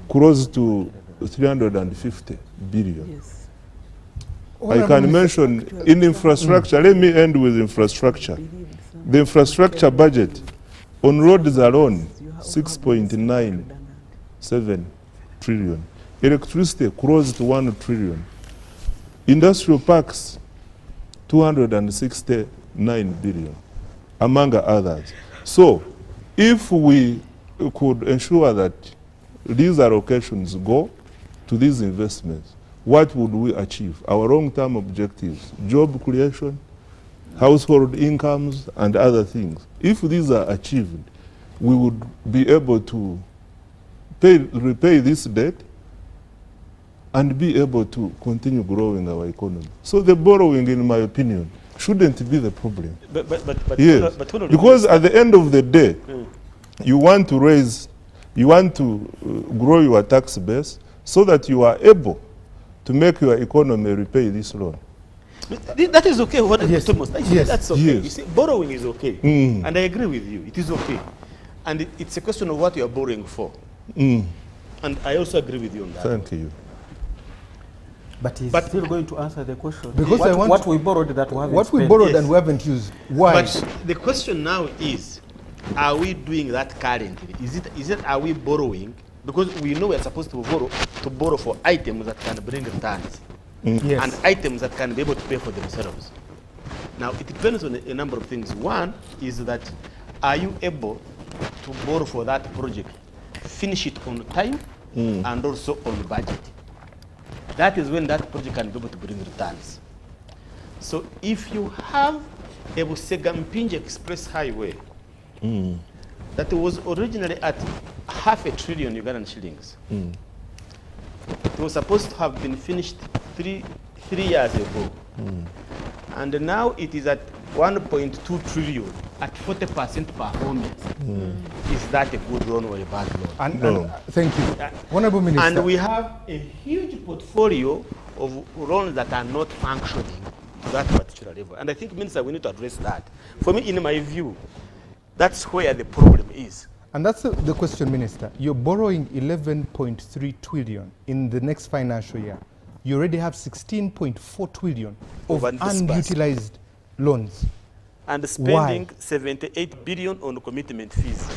close to 350 billion. Yes. I can mention in infrastructure, let me end with infrastructure. The infrastructure budget on roads alone, 6.97 trillion. Electricity, close to 1 trillion. Industrial parks, 269 billion, among others. So, if we could ensure that these allocations go to these investments, what would we achieve? Our long-term objectives, job creation, household incomes, and other things. If these are achieved, we would be able to repay this debt and be able to continue growing our economy. So the borrowing, in my opinion, shouldn't be the problem. Yes. Because at the end of the day, you want to grow your tax base so that you are able to make your economy repay this loan. That is okay. Yes. That's okay. Yes. You see, borrowing is okay. And I agree with you. It is okay. And it's a question of what you are borrowing for. And I also agree with you on that. Thank you. But he's still going to answer the question. Because what we borrowed that we haven't What we spent. borrowed and we haven't used. Why? But the question now is, are we doing that currently? Is it are we borrowing? Because we know we are supposed to borrow for items that can bring returns. Yes. And items that can be able to pay for themselves. Now, it depends on a number of things. One is that, are you able to borrow for that project, finish it on time, and also on budget? That is when that project can be able to bring returns. So if you have a Busega-Mpinje Express Highway that was originally at 500 billion Ugandan shillings, it was supposed to have been finished three years ago. And now it is at 1.2 trillion at 40% performance. Is that a good loan or a bad loan? And thank you. Honorable Minister. And we have a huge portfolio of loans that are not functioning to that particular level. And I think, Minister, we need to address that. For me, in my view, that's where the problem is. And that's the question, Minister. You're borrowing 11.3 trillion in the next financial year. You already have 16.4 trillion of unutilized loans. And spending 78 billion on commitment fees.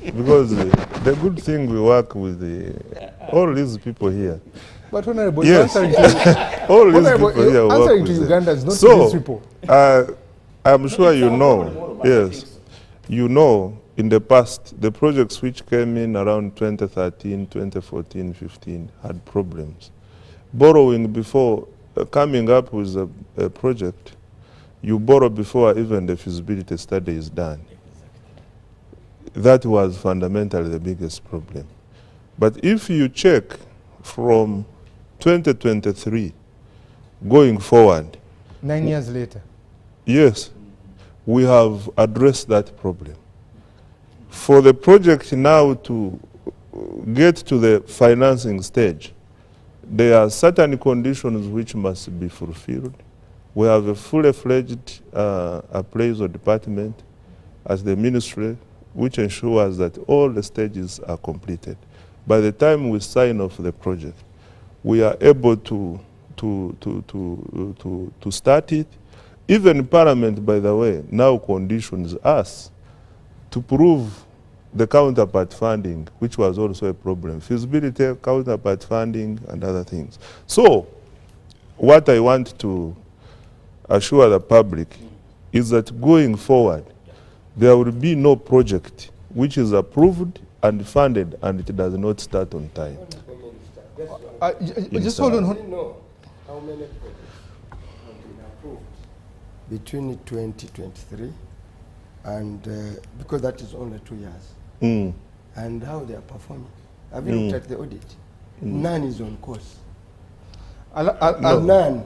Because the good thing we work with all these people here. But Honorable, yes, answering to, all these people here work answering with to Uganda'S, not so, to these people. I'm sure you know, yes, you know, in the past, the projects which came in around 2013, 2014, 15 had problems. Borrowing before coming up with a project, you borrow before even the feasibility study is done. That was fundamentally the biggest problem. But if you check from 2023 going forward, 9 years later. Yes, we have addressed that problem. For the project now to get to the financing stage, there are certain conditions which must be fulfilled. We have a fully fledged appraisal department as the ministry, which ensures that all the stages are completed. By the time we sign off the project, we are able to start it. Even Parliament, by the way, now conditions us to prove the counterpart funding, which was also a problem. Feasibility, counterpart funding, and other things. So, what I want to assure the public is that going forward, there will be no project which is approved and funded and it does not start on time. Just hold on. How many projects have been approved between 2023 and because that is only 2 years, and how they are performing? Have you looked at the audit? None is on course. None.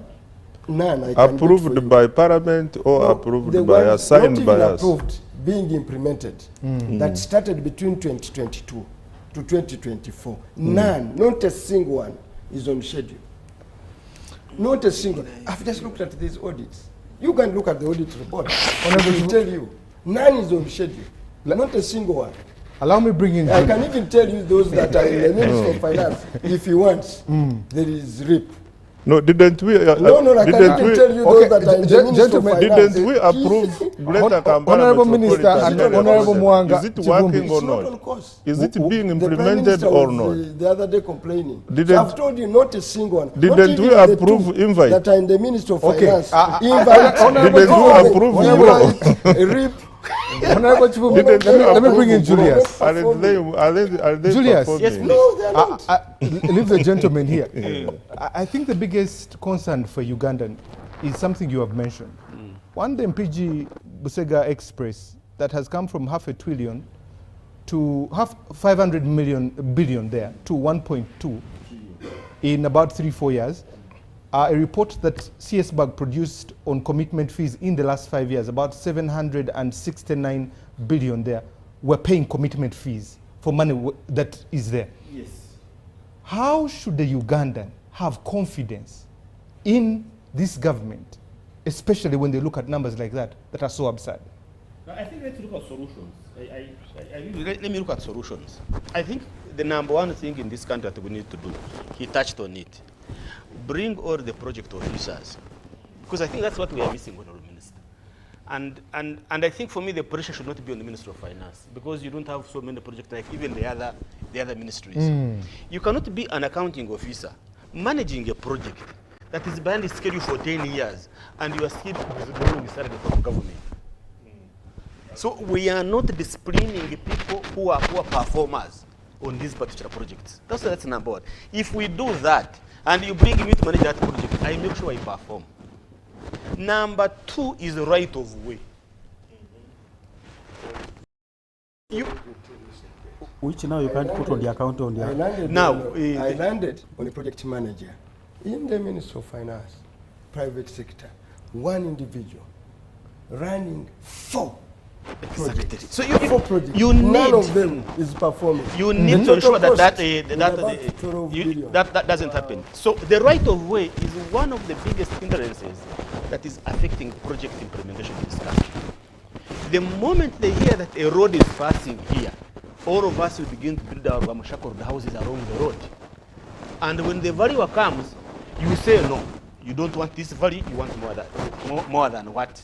I can approved by Parliament or approved by us, signed by us? Approved, being implemented, that started between 2022 to 2024. None, not a single one is on schedule. Not a single. I've just looked at these audits. You can look at the audit report. I will tell you, none is on schedule. Not a single one. Allow me bring in. I can even tell you those that are in the Ministry of Finance. If you want, there is RIP. No, didn't we? I can even tell you those that are in the Ministry of Finance. Didn't we approve Greater Kampala Honorable Minister and Honorable Mwanga. Is it working or not? Is it being implemented or not? The other day complaining. So I've told you not a single one. Didn't we approve invite? That are in the Ministry of Finance. Didn't we approve RIP? Honorable Chifu, let me bring in Julius. Are they Julius, yes, no, they are not. Leave the gentleman here. I think the biggest concern for Ugandan is something you have mentioned. One, the MPG Busega Express that has come from $500 billion to 500 billion there to 1.2 in about 3-4 years. A report that CS-BAG produced on commitment fees in the last 5 years, about 769 billion there, were paying commitment fees for money that is there. Yes. How should the Ugandan have confidence in this government, especially when they look at numbers like that are so absurd? I think let's look at solutions. Let me look at solutions. I think the number one thing in this country that we need to do, he touched on it, bring all the project officers, because I think that's what we are missing, Honorable Minister. And I think for me the pressure should not be on the Ministry of Finance, because you don't have so many projects like even the other ministries. You cannot be an accounting officer managing a project that is behind the schedule for 10 years, and you are still withdrawing salary from government. So we are not disciplining people who are poor performers on these particular projects. That's number one. If we do that, and you bring me to manage that project, I make sure I perform. Number two is the right of way. Which now you can't put on the account on the I landed on a project manager in the Ministry of Finance, private sector, one individual running 4 projects. So you None need, of them is performing. You need to ensure that that doesn't happen. So the right of way is one of the biggest hindrances that is affecting project implementation in this country. The moment they hear that a road is passing here, all of us will begin to build our ramashako, the houses along the road. And when the valuer comes, you say no. You don't want this value, you want more than what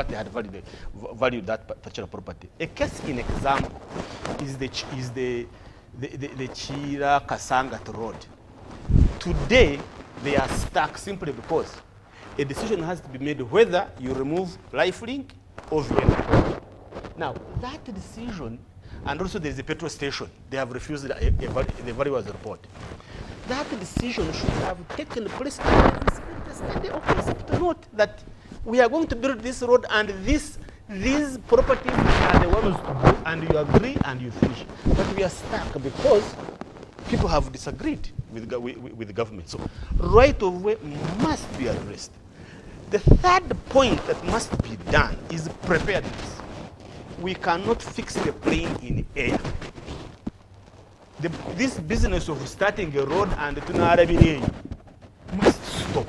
they had valued that particular property. A case in example is the Chira Kasangat road. Today they are stuck simply because a decision has to be made whether you remove lifelink or VNI. Now that decision, and also there's a petrol station, they have refused the valuer's report. That decision should have taken place and the study of concept note that we are going to build this road and these properties are the ones to do, and you agree and you finish. But we are stuck because people have disagreed with the government. So right of way must be addressed. The third point that must be done is preparedness. We cannot fix the plane in air. This business of starting a road and to must stop.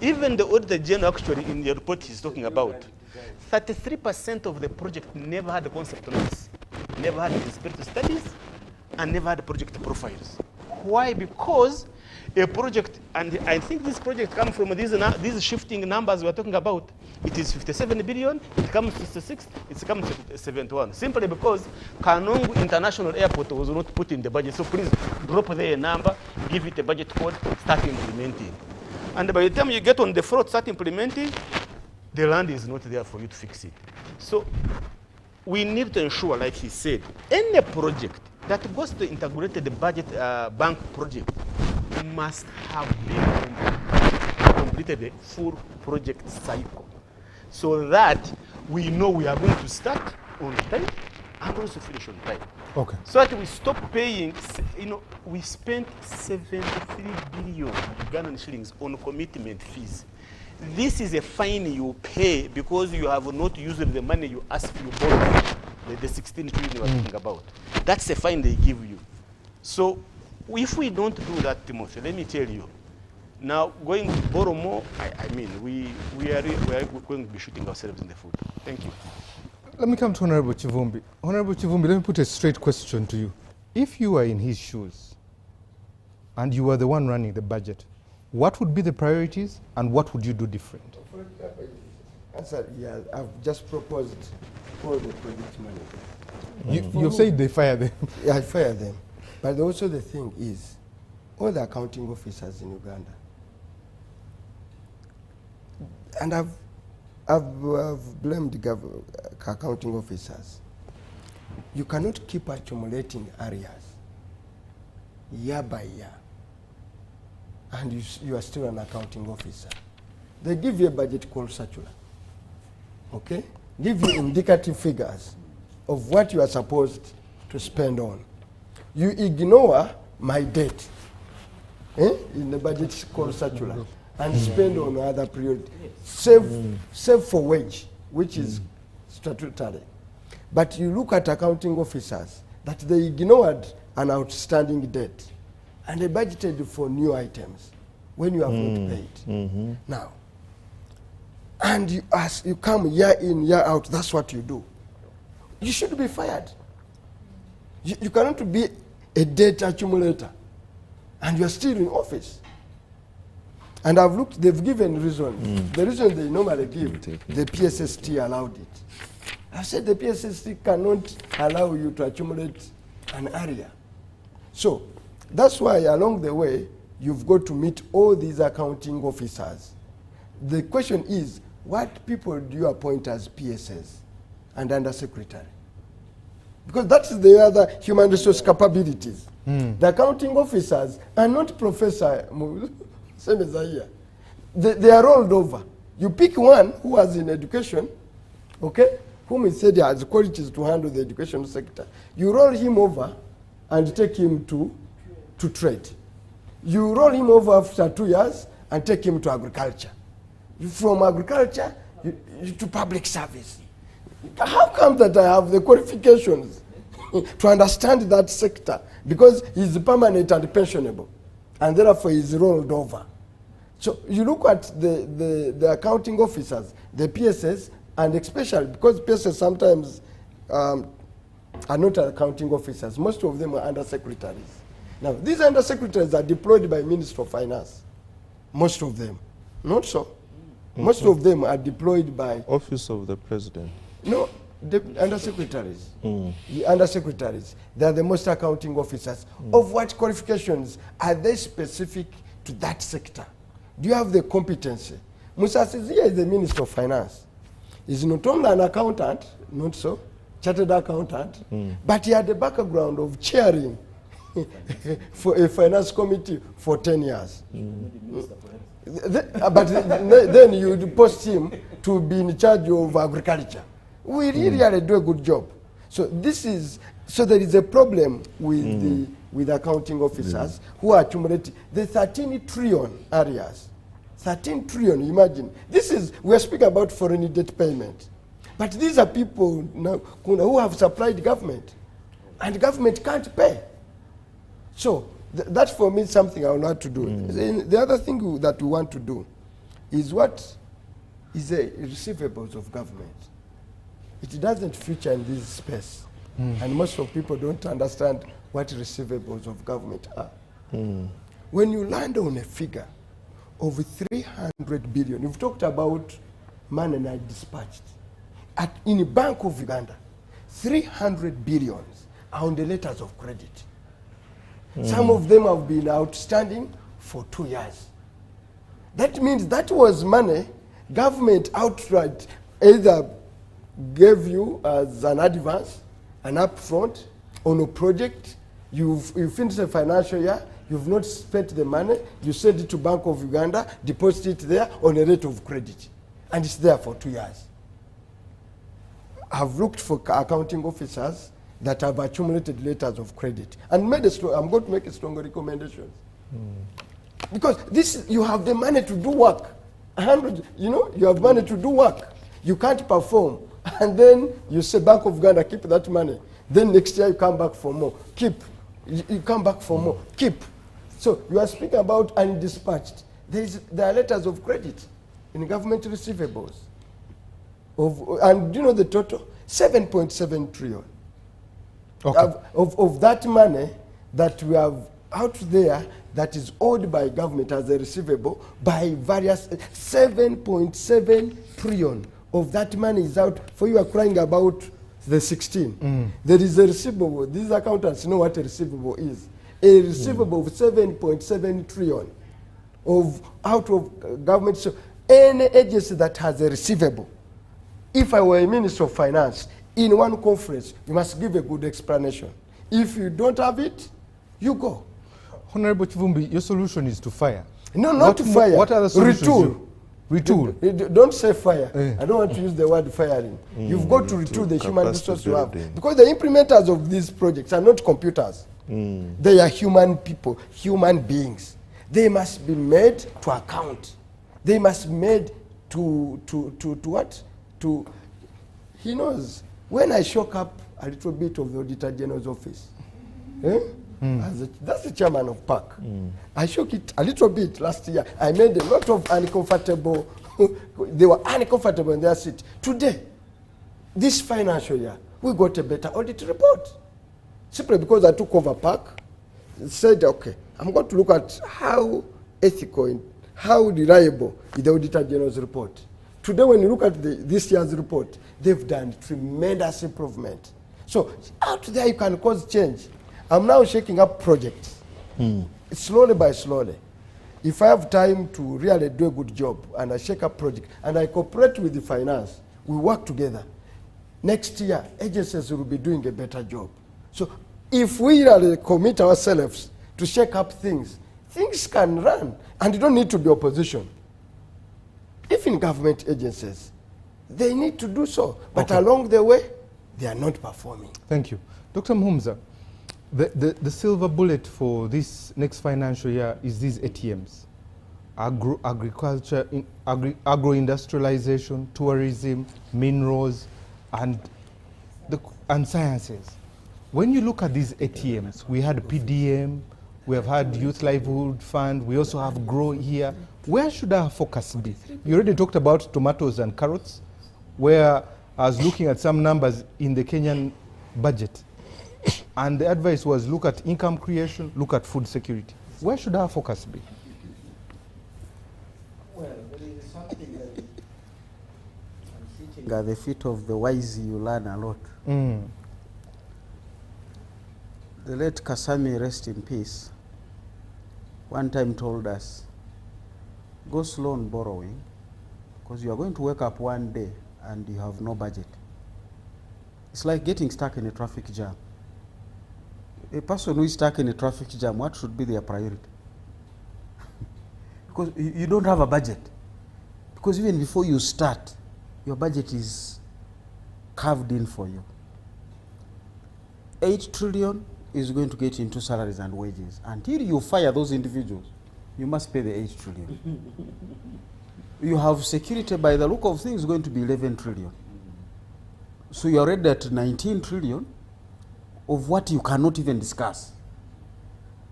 Even the Auditor General actually in the report he's talking about, 33% of the project never had the concept notes, never had the feasibility studies, and never had the project profiles. Why? Because a project, and I think this project comes from these shifting numbers we're talking about. It is 57 billion, it comes 66, it comes 71. Simply because Kanungu International Airport was not put in the budget. So please drop there a number, give it a budget code, start implementing. And by the time you get on the floor, start implementing, the land is not there for you to fix it. So we need to ensure, like he said, any project that goes to integrated budget bank project must have been completed a full project cycle, so that we know we are going to start on time and also finish on time. Okay. So that we stop paying, we spent 73 billion Ugandan shillings on commitment fees. This is a fine you pay because you have not used the money you asked you borrowed. the 16 trillion you were talking about. That's the fine they give you. So if we don't do that, Timothy, let me tell you, now going to borrow more, I mean, we are going to be shooting ourselves in the foot. Thank you. Let me come to Honorable Chivumbi. Honorable Chivumbi, let me put a straight question to you. If you were in his shoes and you were the one running the budget, what would be the priorities and what would you do different? Answer, yeah, I've just proposed all the project money. You said they fire them. Yeah, I fire them. But also the thing is, all the accounting officers in Uganda, and I've blamed the accounting officers. You cannot keep accumulating areas year by year, and you are still an accounting officer. They give you a budget called circular, okay? Give you indicative figures of what you are supposed to spend on. You ignore my debt in the budget called circular and spend on other priorities. Save for wage, which is statutory. But you look at accounting officers that they ignored an outstanding debt and they budgeted for new items when you have not paid. Now, and you come year in, year out, that's what you do. You should be fired. You cannot be a debt accumulator and you're still in office. And I've looked, they've given reasons. The reason they normally give, the PSST allowed it. I've said the PSST cannot allow you to accumulate an area. So that's why along the way, you've got to meet all these accounting officers. The question is, what people do you appoint as PSS and undersecretary? Because that's the other human resource capabilities. The accounting officers are not Professor Semezahia. They are rolled over. You pick one who was in education, okay, whom he said he has qualities to handle the education sector. You roll him over and take him to trade. You roll him over after 2 years and take him to agriculture. From agriculture to public service. How come that I have the qualifications to understand that sector? Because he's permanent and pensionable, and therefore he's rolled over. So you look at the accounting officers, the PSS, and especially because PSS sometimes are not accounting officers. Most of them are undersecretaries. Now, these undersecretaries are deployed by Minister of Finance. Most of them. Not so. Most of them are deployed by... Office of the President. No, the undersecretaries. The undersecretaries. They are the most accounting officers. Of what qualifications are they specific to that sector? Do you have the competency? Musa Sizia is the Minister of Finance. He's not only an accountant, not so, chartered accountant, but he had the background of chairing for a finance committee for 10 years. But then you post him to be in charge of agriculture. We really do a good job. So this is, so there is a problem with with accounting officers who are accumulating the 13 trillion areas. 13 trillion, imagine. This is, we are speaking about foreign debt payment. But these are people now who have supplied government, and government can't pay. So that's for me something I would like to do. The other thing that we want to do is what is the receivables of government. It doesn't feature in this space. And most of people don't understand what receivables of government are. When you land on a figure of 300 billion, you've talked about money I dispatched. In the Bank of Uganda, 300 billions are on the letters of credit. Some of them have been outstanding for 2 years. That means that was money government outright either gave you as an advance, an upfront on a project. You finished the financial year, you've not spent the money, you send it to Bank of Uganda, deposit it there on a rate of credit, and it's there for 2 years. I've looked for accounting officers that have accumulated letters of credit and made I'm going to make a stronger recommendation. Because this, you have the money to do work. 100, you know, you have money to do work. You can't perform And then you say, Bank of Uganda, keep that money. Then next year you come back for more. Keep. You come back for more. Keep. So you are speaking about undispatched. There are letters of credit in government receivables. And do you know the total? 7.7 trillion. Okay. Of that money that we have out there that is owed by government as a receivable by various 7.7 trillion of that money is out. For you are crying about the 16. There is a receivable. These accountants know what a receivable is. A receivable of 7.7 trillion out of government. So any agency that has a receivable, if I were a Minister of Finance, in one conference, you must give a good explanation. If you don't have it, you go. Honorable Chivumbi, your solution is to fire. No, not to fire. What other solutions? Retool. Retool. Don't say fire. I don't want to use the word firing. You've got to retool the human resource you have. Because the implementers of these projects are not computers. They are human people, human beings. They must be made to account. They must be made to what? He knows. When I shook up a little bit of the Auditor General's office, that's the chairman of PAC. I shook it a little bit last year. I made a lot of uncomfortable, they were uncomfortable in their seat. Today, this financial year, we got a better audit report. Simply because I took over PAC, said, okay, I'm going to look at how ethical and how reliable is the Auditor General's report. Today, when you look at this year's report, they've done tremendous improvement. So out there, you can cause change. I'm now shaking up projects, slowly by slowly. If I have time to really do a good job and I shake up project and I cooperate with the finance, we work together. Next year, agencies will be doing a better job. So if we really commit ourselves to shake up things, things can run and you don't need to be opposition. If in government agencies, they need to do so. But along the way, they are not performing. Thank you. Dr. Mhumza, the silver bullet for this next financial year is these ATMs. Agriculture, agro-industrialization, tourism, minerals, and sciences. When you look at these ATMs, we had PDM, we have had Youth Livelihood Fund, we also have GROW here. Where should our focus be? You already talked about tomatoes and carrots, where I was looking at some numbers in the Kenyan budget. And the advice was look at income creation, look at food security. Where should our focus be? Well, there is something that sitting at the feet of the wise, you learn a lot. The late Kasami, rest in peace, one time told us, go slow on borrowing, because you are going to wake up one day and you have no budget. It's like getting stuck in a traffic jam. A person who is stuck in a traffic jam, what should be their priority? Because you don't have a budget. Because even before you start, your budget is carved in for you. 8 trillion is going to get into salaries and wages. Until you fire those individuals, you must pay the 8 trillion. You have security, by the look of things, going to be 11 trillion. So you're already at 19 trillion of what you cannot even discuss.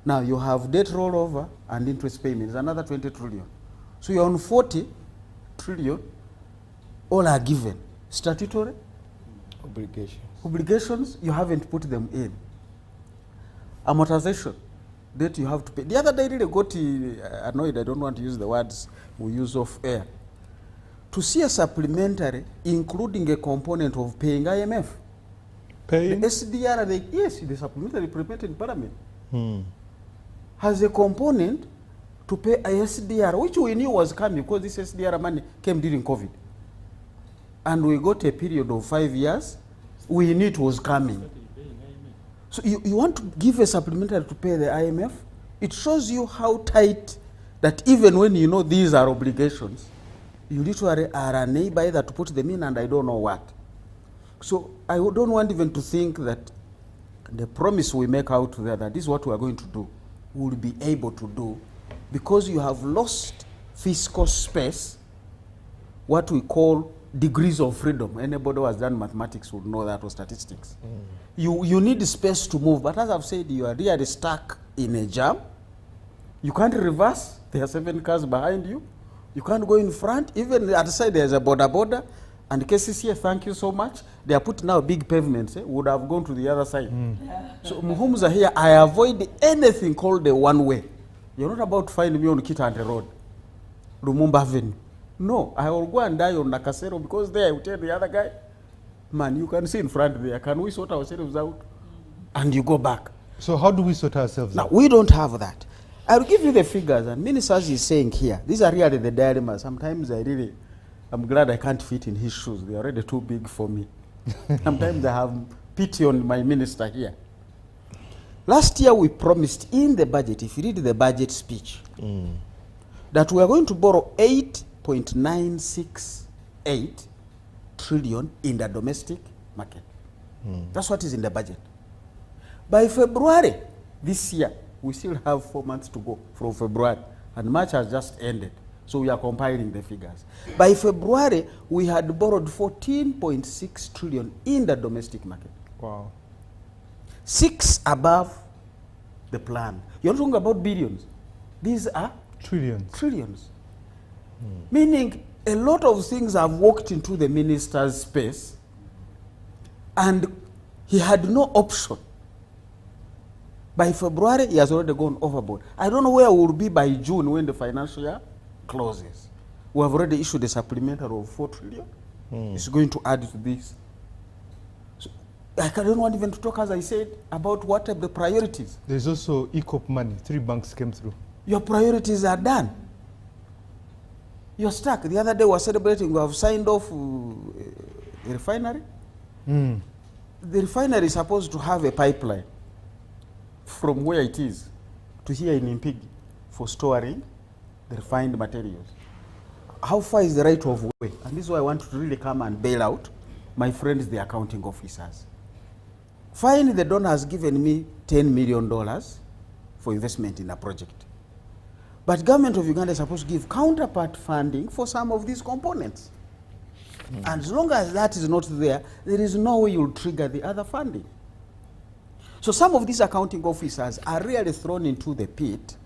Now you have debt rollover and interest payments, another 20 trillion. So you're on 40 trillion, all are given. Statutory obligations, you haven't put them in. Amortization, debt you have to pay. The other day I really got annoyed, I don't want to use the words we use off air. To see a supplementary, including a component of paying IMF. Paying? The SDR, yes, the supplementary implemented in Parliament, has a component to pay a SDR, which we knew was coming because this SDR money came during COVID. And we got a period of 5 years, we knew it was coming. So you want to give a supplementary to pay the IMF? It shows you how tight that even when you know these are obligations, you literally are unable either to put them in and I don't know what. So I don't want even to think that the promise we make out there that this is what we are going to do, we will be able to do, because you have lost fiscal space, what we call degrees of freedom. Anybody who has done mathematics would know that, or statistics. You need space to move, but as I've said, you are really stuck in a jam. You can't reverse. There are 7 cars behind you. You can't go in front. Even at the side, there's a border. And cases here, thank you so much. They are putting now big pavements. Would have gone to the other side. So Muhums are here. I avoid anything called the one way. You're not about to find me on Kitante Road, Lumumba Avenue. No, I will go and die on Nakasero, because there I will tell the other guy, man, you can see in front there. Can we sort ourselves out? And you go back. So how do we sort ourselves out? Now, we don't have that. I'll give you the figures, and Ministers is saying here, these are really the dilemmas. Sometimes I'm glad I can't fit in his shoes. They're already too big for me. Sometimes I have pity on my minister here. Last year we promised in the budget, if you read the budget speech, that we are going to borrow 8.968 trillion in the domestic market. That's what is in the budget. By February this year, we still have 4 months to go from February, and March has just ended. So we are compiling the figures. By February, we had borrowed 14.6 trillion in the domestic market. Wow. 6 above the plan. You're talking about billions. These are trillions. Meaning a lot of things have walked into the minister's space, and he had no option. By February, he has already gone overboard. I don't know where we will be by June when the financial year closes. We have already issued a supplementary of 4 trillion. It's going to add to this. So I don't want even to talk, as I said, about what are the priorities. There's also ECOP money. 3 banks came through. Your priorities are done. You're stuck. The other day we were celebrating, we have signed off a refinery. The refinery is supposed to have a pipeline from where it is to here in Impigi for storing the refined materials. How far is the right of way? And this is why I want to really come and bail out my friends, the accounting officers. Fine, the donor has given me $10 million for investment in a project. But government of Uganda is supposed to give counterpart funding for some of these components. And as long as that is not there, there is no way you'll trigger the other funding. So some of these accounting officers are really thrown into the pit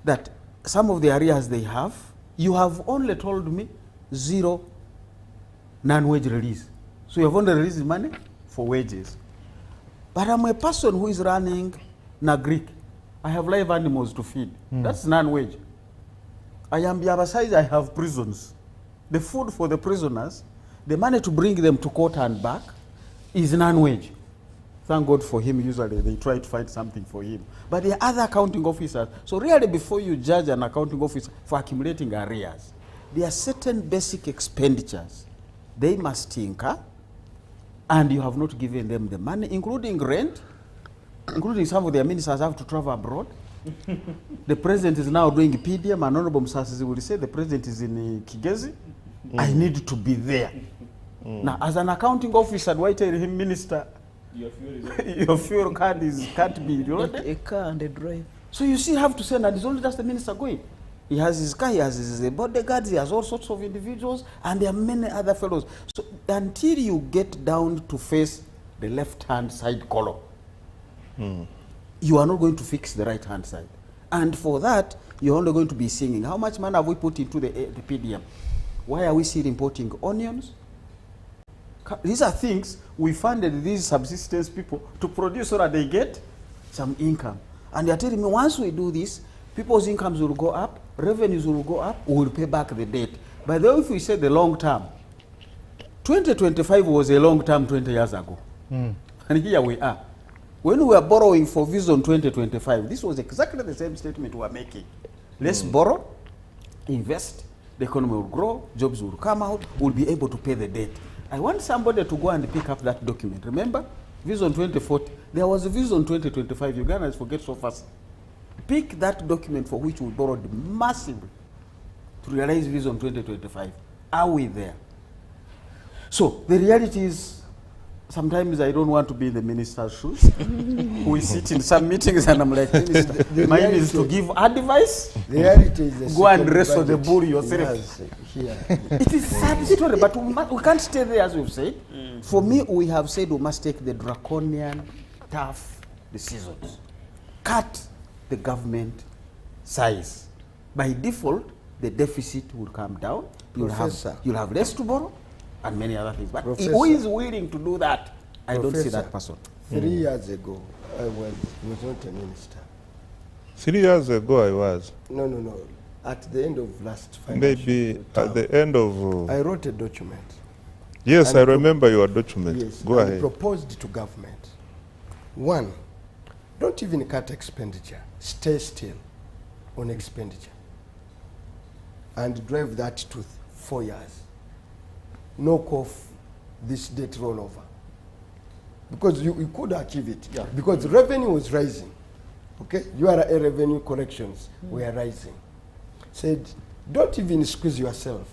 that some of the areas they have, you have only told me 0 non-wage release. So you have only released money for wages. But I'm a person who is running Nagrik. I have live animals to feed. That's non-wage. I am Biabasaiz, I have prisons. The food for the prisoners, the money to bring them to court and back is non-wage. Thank God for him, usually they try to find something for him. But there are other accounting officers. So really before you judge an accounting officer for accumulating arrears, there are certain basic expenditures they must incur, and you have not given them the money, including rent, including some of their ministers have to travel abroad. The president is now doing PDM, and Honorable Musasizi will say the president is in Kigezi. I need to be there. Now, as an accounting officer, do I tell him, Minister, your fuel card can't be loaded? A car and a drive. So you still have to send, and it's only just the minister going. He has his car, he has his bodyguards, he has all sorts of individuals, and there are many other fellows. So until you get down to face the left-hand side column, you are not going to fix the right-hand side. And for that, you're only going to be singing. How much money have we put into the PDM? Why are we still importing onions? These are things we funded these subsistence people to produce so that they get some income. And they're telling me once we do this, people's incomes will go up, revenues will go up, we will pay back the debt. By the way, if we say the long term, 2025 was a long term 20 years ago. And here we are. When we were borrowing for Vision 2025, this was exactly the same statement we were making. Let's borrow, invest, the economy will grow, jobs will come out, we'll be able to pay the debt. I want somebody to go and pick up that document. Remember, Vision 2040, there was a Vision 2025, Ugandans forget so fast. Pick that document for which we borrowed massively to realize Vision 2025. Are we there? So the reality is, Sometimes I don't want to be in the minister's shoes. We sit in some meetings and I'm like, Minister, mine is to give advice. The reality is go and wrestle the bull yourself. Here. It is a sad story, but we can't stay there as we've said. For me, we have said we must take the draconian, tough decisions. Cut the government size. By default, the deficit will come down. You'll have less to borrow and many other things. But who is willing to do that? I don't see that person. 3 years ago, I was not a minister. 3 years ago, I was. No. At the end of last financial Maybe term, at the end of... I wrote a document. Yes, I remember your document. Yes, Go ahead. I proposed to government. One, don't even cut expenditure. Stay still on expenditure. And drive that to 4 years. Knock off this debt rollover. Because you could achieve it. Yeah. Because revenue was rising. Okay? URA revenue collections were rising. Said, don't even squeeze yourself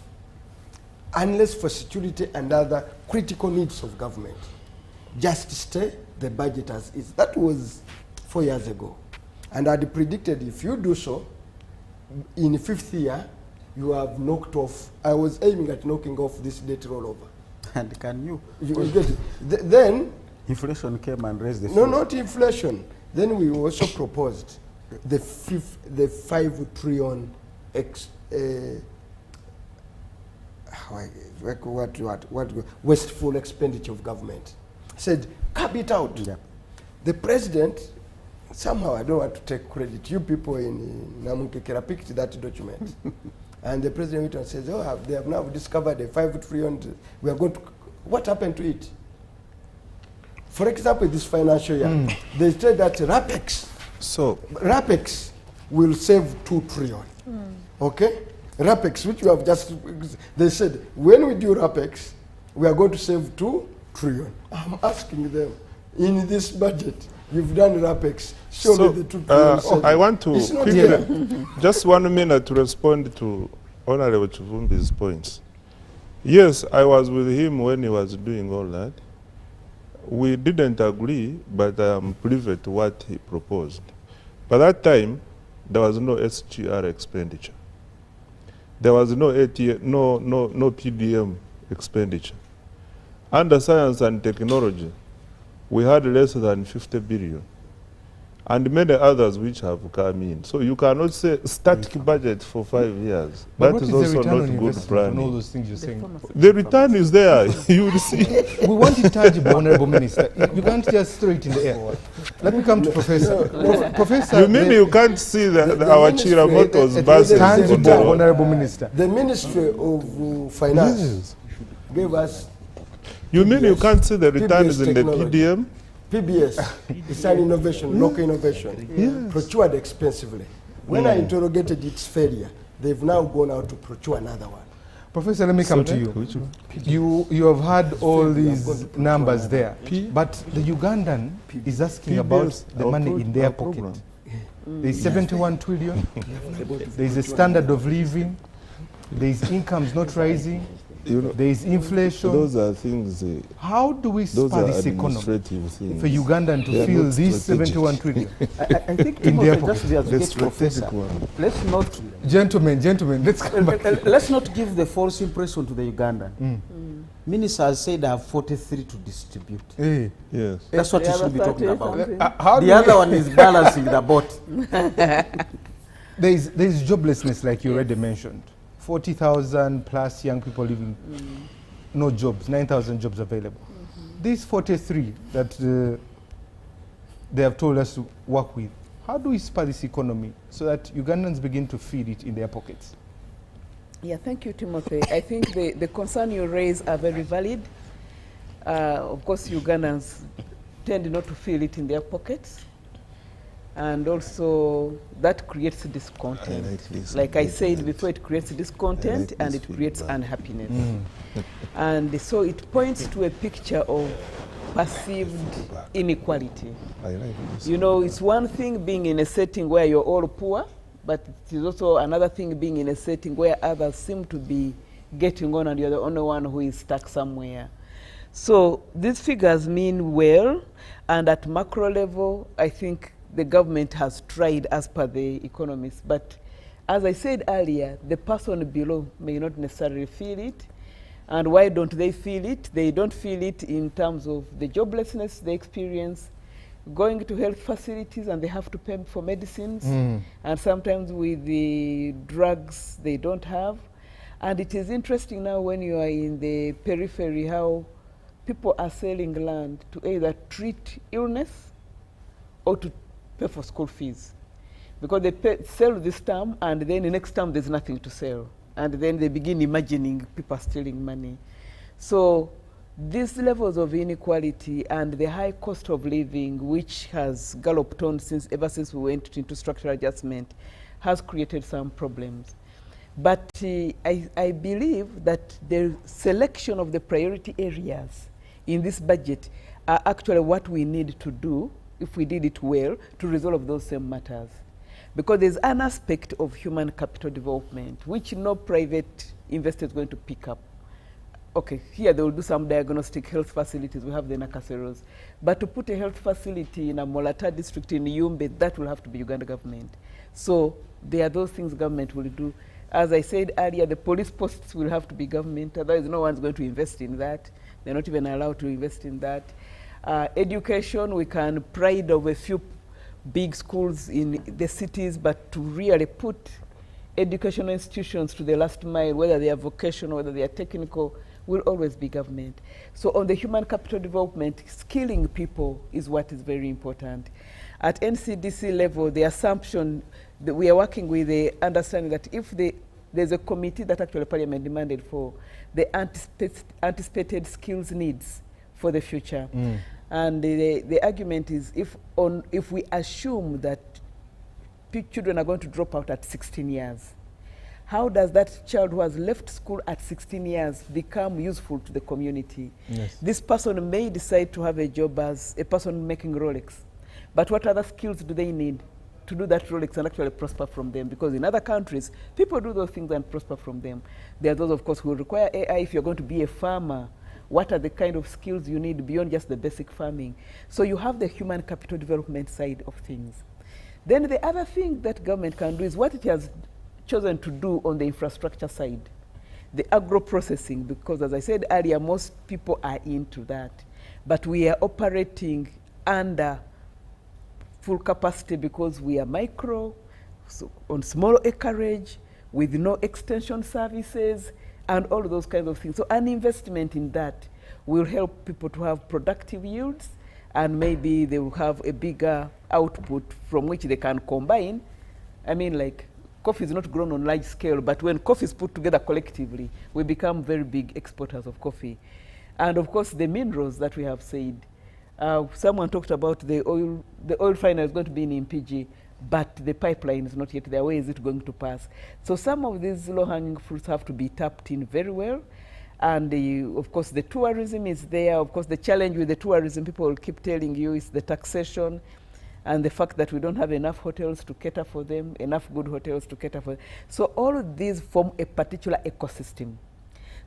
unless for security and other critical needs of government. Just stay the budget as is. That was 4 years ago. And I'd predicted if you do so, in the 5th year, you have knocked off. I was aiming at knocking off this debt rollover. And can you? You get it. Then inflation came and raised the No, not inflation. Then we also proposed the 5 trillion wasteful expenditure of government. Said, cap it out. Yeah. The president, somehow, I don't want to take credit, you people in Namukekera picked that document. And the president went and says, oh, they have now discovered a 5 trillion, we are going to, what happened to it? For example, this financial year, they said that RAPEX will save 2 trillion. Okay? RAPEX, which you have just, they said, when we do RAPEX, we are going to save 2 trillion. I'm asking them, in this budget, you've done RAPEX, surely the 2 trillion. I want to quickly, just 1 minute to respond to Honorable Chivumbi's points. Yes, I was with him when he was doing all that. We didn't agree, but I am privy to what he proposed. By that time, there was no SGR expenditure. There was no PDM expenditure. Under science and technology, we had less than 50 billion. And many others which have come in. So you cannot say static budget for 5 years. But that is also not good planning. All those things you're saying. The return is there. You will see. We want it tangible, Honorable Minister. You can't just throw it in the air. Let me come to Professor. Professor, you mean you can't see that our Chiramoto's buses? Tangible, Honorable Minister. The Ministry of Finance gave us. You mean you can't see the returns in the PDM? PBS, it's an innovation, local innovation, procured expensively. When I interrogated its failure, they've now gone out to procure another one. Professor, let me come to you. You have had all these numbers there, but the Ugandan is asking about the money in their pocket. There is 71 trillion, there is a standard of living, there is incomes not rising, there is inflation. Those are things. How do we spur this economy for Ugandan to feel these 71 trillion? I think in their let's not, gentlemen, let's come back. Let's not give the false impression to the Ugandan. Ministers said I have 43 to distribute. Yes, that's what you should be talking about. The other one is balancing the boat. There is joblessness, like you already mentioned. 40,000 plus young people living, no jobs, 9,000 jobs available. These 43 that they have told us to work with, how do we spur this economy so that Ugandans begin to feel it in their pockets? Yeah, thank you, Timothy. I think the concern you raise are very valid. Of course, Ugandans tend not to feel it in their pockets. And also, that creates discontent. Like I said before, it creates discontent and it creates unhappiness. And so it points to a picture of perceived inequality. You know, it's one thing being in a setting where you're all poor, but it is also another thing being in a setting where others seem to be getting on and you're the only one who is stuck somewhere. So these figures mean well, and at macro level, I think the government has tried as per the economists. But as I said earlier, the person below may not necessarily feel it. And why don't they feel it? They don't feel it in terms of the joblessness they experience, going to health facilities and they have to pay for medicines, and sometimes with the drugs they don't have. And it is interesting now when you are in the periphery how people are selling land to either treat illness or to pay for school fees. Because they sell this term and then the next term there's nothing to sell. And then they begin imagining people stealing money. So these levels of inequality and the high cost of living, which has galloped on ever since we went into structural adjustment, has created some problems. But I believe that the selection of the priority areas in this budget are actually what we need to do, if we did it well, to resolve those same matters. Because there's an aspect of human capital development which no private investor is going to pick up. Okay, here they will do some diagnostic health facilities, we have the Nakaseros. But to put a health facility in a Molata district in Yumbe, that will have to be Uganda government. So there are those things government will do. As I said earlier, the police posts will have to be government, otherwise no one's going to invest in that. They're not even allowed to invest in that. Education, we can pride of a few big schools in the cities, but to really put educational institutions to the last mile, whether they are vocational, whether they are technical, will always be government. So on the human capital development, skilling people is what is very important. At NCDC level, the assumption that we are working with the understanding that if there's a committee that actually Parliament demanded for the anticipated skills needs for the future. And the argument is if we assume that children are going to drop out at 16 years, how does that child who has left school at 16 years become useful to the community? Yes. This person may decide to have a job as a person making Rolex, but what other skills do they need to do that Rolex and actually prosper from them? Because in other countries, people do those things and prosper from them. There are those, of course, who require AI. If you're going to be a farmer, what are the kind of skills you need beyond just the basic farming? So you have the human capital development side of things. Then the other thing that government can do is what it has chosen to do on the infrastructure side, the agro-processing, because as I said earlier, most people are into that. But we are operating under full capacity because we are micro, so on small acreage, with no extension services, and all of those kinds of things. So an investment in that will help people to have productive yields, and maybe they will have a bigger output from which they can combine. I mean, like, coffee is not grown on large scale, but when coffee is put together collectively, we become very big exporters of coffee. And of course, the minerals that we have said. Someone talked about the oil refinery is going to be in Impigi, but the pipeline is not yet there. Where is it going to pass? So some of these low-hanging fruits have to be tapped in very well. And of course, the tourism is there. Of course, the challenge with the tourism, people will keep telling you, is the taxation and the fact that we don't have enough hotels to cater for them, enough good hotels to cater for them. So all of these form a particular ecosystem.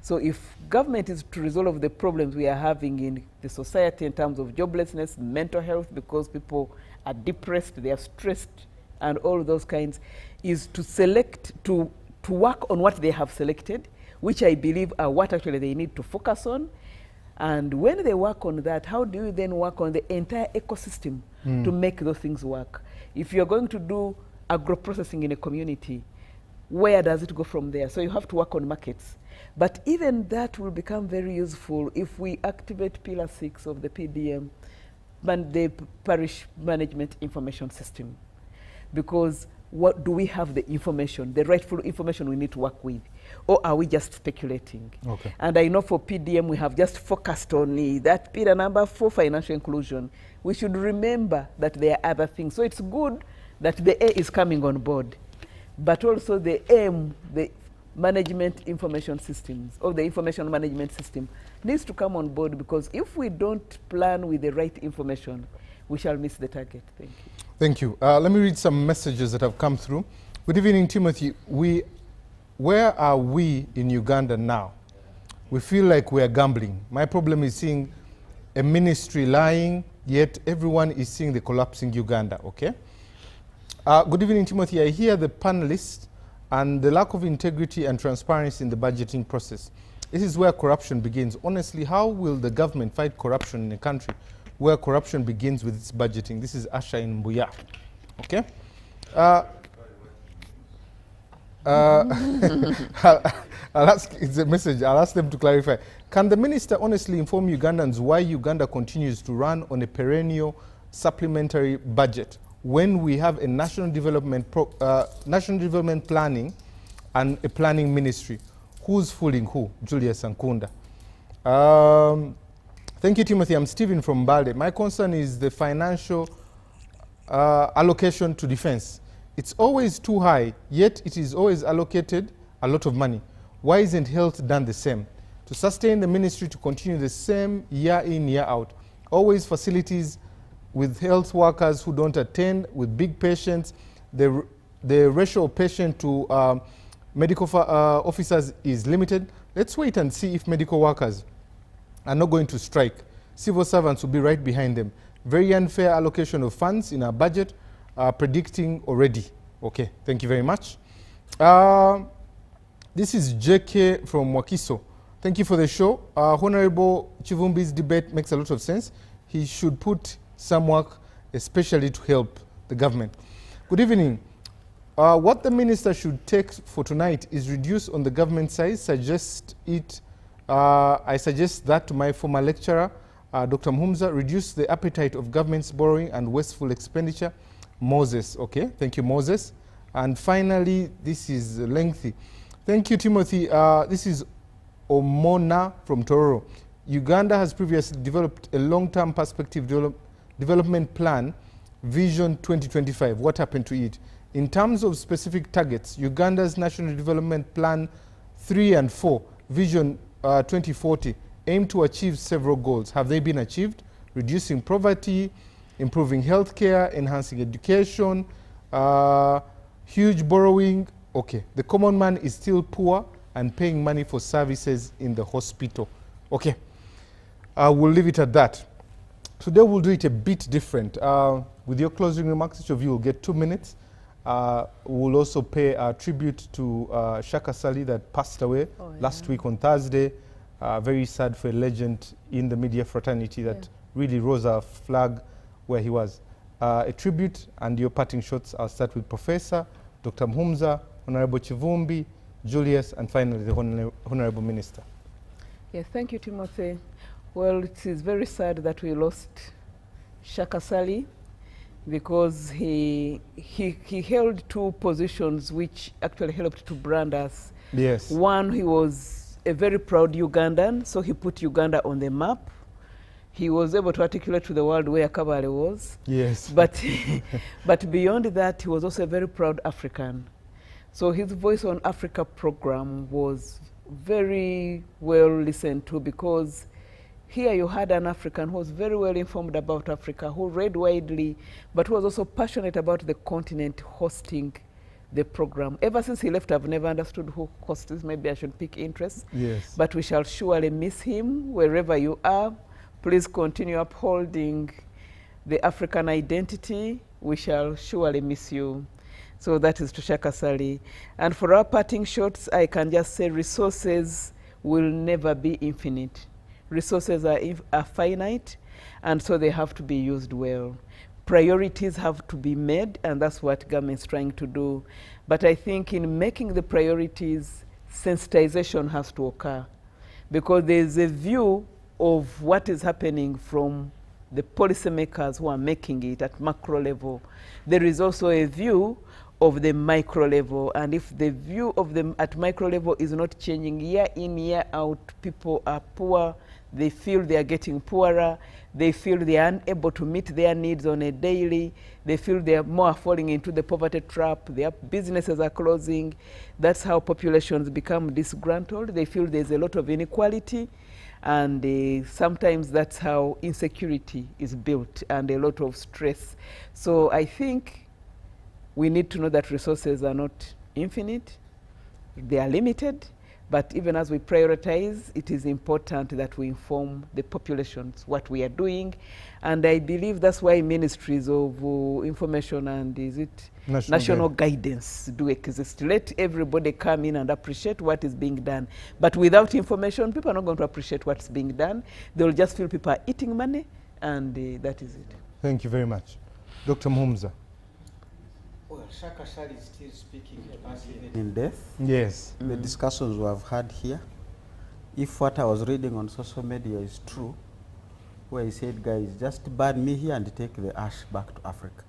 So if government is to resolve the problems we are having in the society in terms of joblessness, mental health, because people are depressed, they are stressed, and all those kinds, is to select, to work on what they have selected, which I believe are what actually they need to focus on. And when they work on that, how do you then work on the entire ecosystem to make those things work? If you're going to do agro-processing in a community, where does it go from there? So you have to work on markets. But even that will become very useful if we activate Pillar 6 of the PDM, the Parish Management Information System. Because what do we have the information, the rightful information we need to work with? Or are we just speculating? Okay. And I know for PDM we have just focused on that pillar number 4, financial inclusion. We should remember that there are other things. So it's good that the A is coming on board, but also the M, the management information systems, or the information management system, needs to come on board, because if we don't plan with the right information, we shall miss the target. Thank you. Thank you. Let me read some messages that have come through. Good evening, Timothy. Where are we in Uganda now? we feel like we are gambling. My problem is seeing a ministry lying, yet everyone is seeing the collapsing Uganda, okay? Good evening, Timothy. I hear the panelists and the lack of integrity and transparency in the budgeting process. This is where corruption begins. Honestly, how will the government fight corruption in a country where corruption begins with its budgeting? This is Asha in Mbuya, okay? I'll ask, it's a message, I'll ask them to clarify. Can the minister honestly inform Ugandans why Uganda continues to run on a perennial supplementary budget when we have a national development planning and a planning ministry? Who's fooling who? Julius Ankunda. Thank you, Timothy. I'm Stephen from Balde. My concern is the financial allocation to defense. It's always too high, yet it is always allocated a lot of money. Why isn't health done the same? To sustain the ministry to continue the same year in, year out. Always facilities with health workers who don't attend, with big patients. The ratio of patient to medical officers is limited. Let's wait and see if medical workers are not going to strike. Civil servants will be right behind them. Very unfair allocation of funds in our budget, predicting already. Okay, thank you very much. This is JK from Wakiso. Thank you for the show. Honorable Chivumbi's debate makes a lot of sense. He should put some work, especially to help the government. Good evening. What the minister should take for tonight is reduce on the government side. I suggest that to my former lecturer, Dr. Mhumza, reduce the appetite of government's borrowing and wasteful expenditure. Moses, okay, thank you, Moses. And finally, this is lengthy. Thank you, Timothy. This is Omona from Tororo. Uganda has previously developed a long-term perspective development plan, Vision 2025. What happened to it? In terms of specific targets, Uganda's National Development Plan 3 and 4, Vision 2040, aim to achieve several goals. Have they been achieved? Reducing poverty, improving healthcare, enhancing education, huge borrowing. Okay, the common man is still poor and paying money for services in the hospital. Okay, we'll leave it at that. Today we'll do it a bit different. With your closing remarks, each of you will get 2 minutes. We'll also pay a tribute to Shaka Sali that passed away last week on Thursday. Very sad for a legend in the media fraternity that really rose a flag where he was. A tribute and your parting shots. I'll start with Professor, Dr. Mhumza, Honorable Chivumbi, Julius, and finally the Honorable Minister. Yes, thank you, Timothy. Well, it is very sad that we lost Shaka Sali because he held two positions which actually helped to brand us. Yes. One, he was a very proud Ugandan, so he put Uganda on the map. He was able to articulate to the world where Kabale was. Yes. But, but beyond that, he was also a very proud African. So his Voice on Africa program was very well listened to because here you had an African who was very well informed about Africa, who read widely, but who was also passionate about the continent hosting the program. Ever since he left, I've never understood who hosts this. Maybe I should pick interest. Yes. But we shall surely miss him wherever you are. Please continue upholding the African identity. We shall surely miss you. So that is to Shaka Sali. And for our parting shots, I can just say resources will never be infinite. Resources are finite, and so they have to be used well. Priorities have to be made, and that's what government's trying to do. But I think in making the priorities, sensitization has to occur, because there's a view of what is happening from the policymakers who are making it at macro level. There is also a view of the micro level, and if the view of them at micro level is not changing year in, year out, people are poor, they feel they are getting poorer, they feel they are unable to meet their needs on a daily, they feel they are more falling into the poverty trap, their businesses are closing. That's how populations become disgruntled. They feel there's a lot of inequality, and sometimes that's how insecurity is built and a lot of stress. So I think we need to know that resources are not infinite, they are limited, But even as we prioritize, it is important that we inform the populations what we are doing. And I believe that's why ministries of information and national guidance do exist. Let everybody come in and appreciate what is being done. But without information, people are not going to appreciate what's being done. They'll just feel people are eating money, and that is it. Thank you very much. Dr. Muhumuza. Well, Shaka Shari is still speaking to us in depth. Yes. The discussions we have had here, if what I was reading on social media is true, where he said, guys, just burn me here and take the ash back to Africa.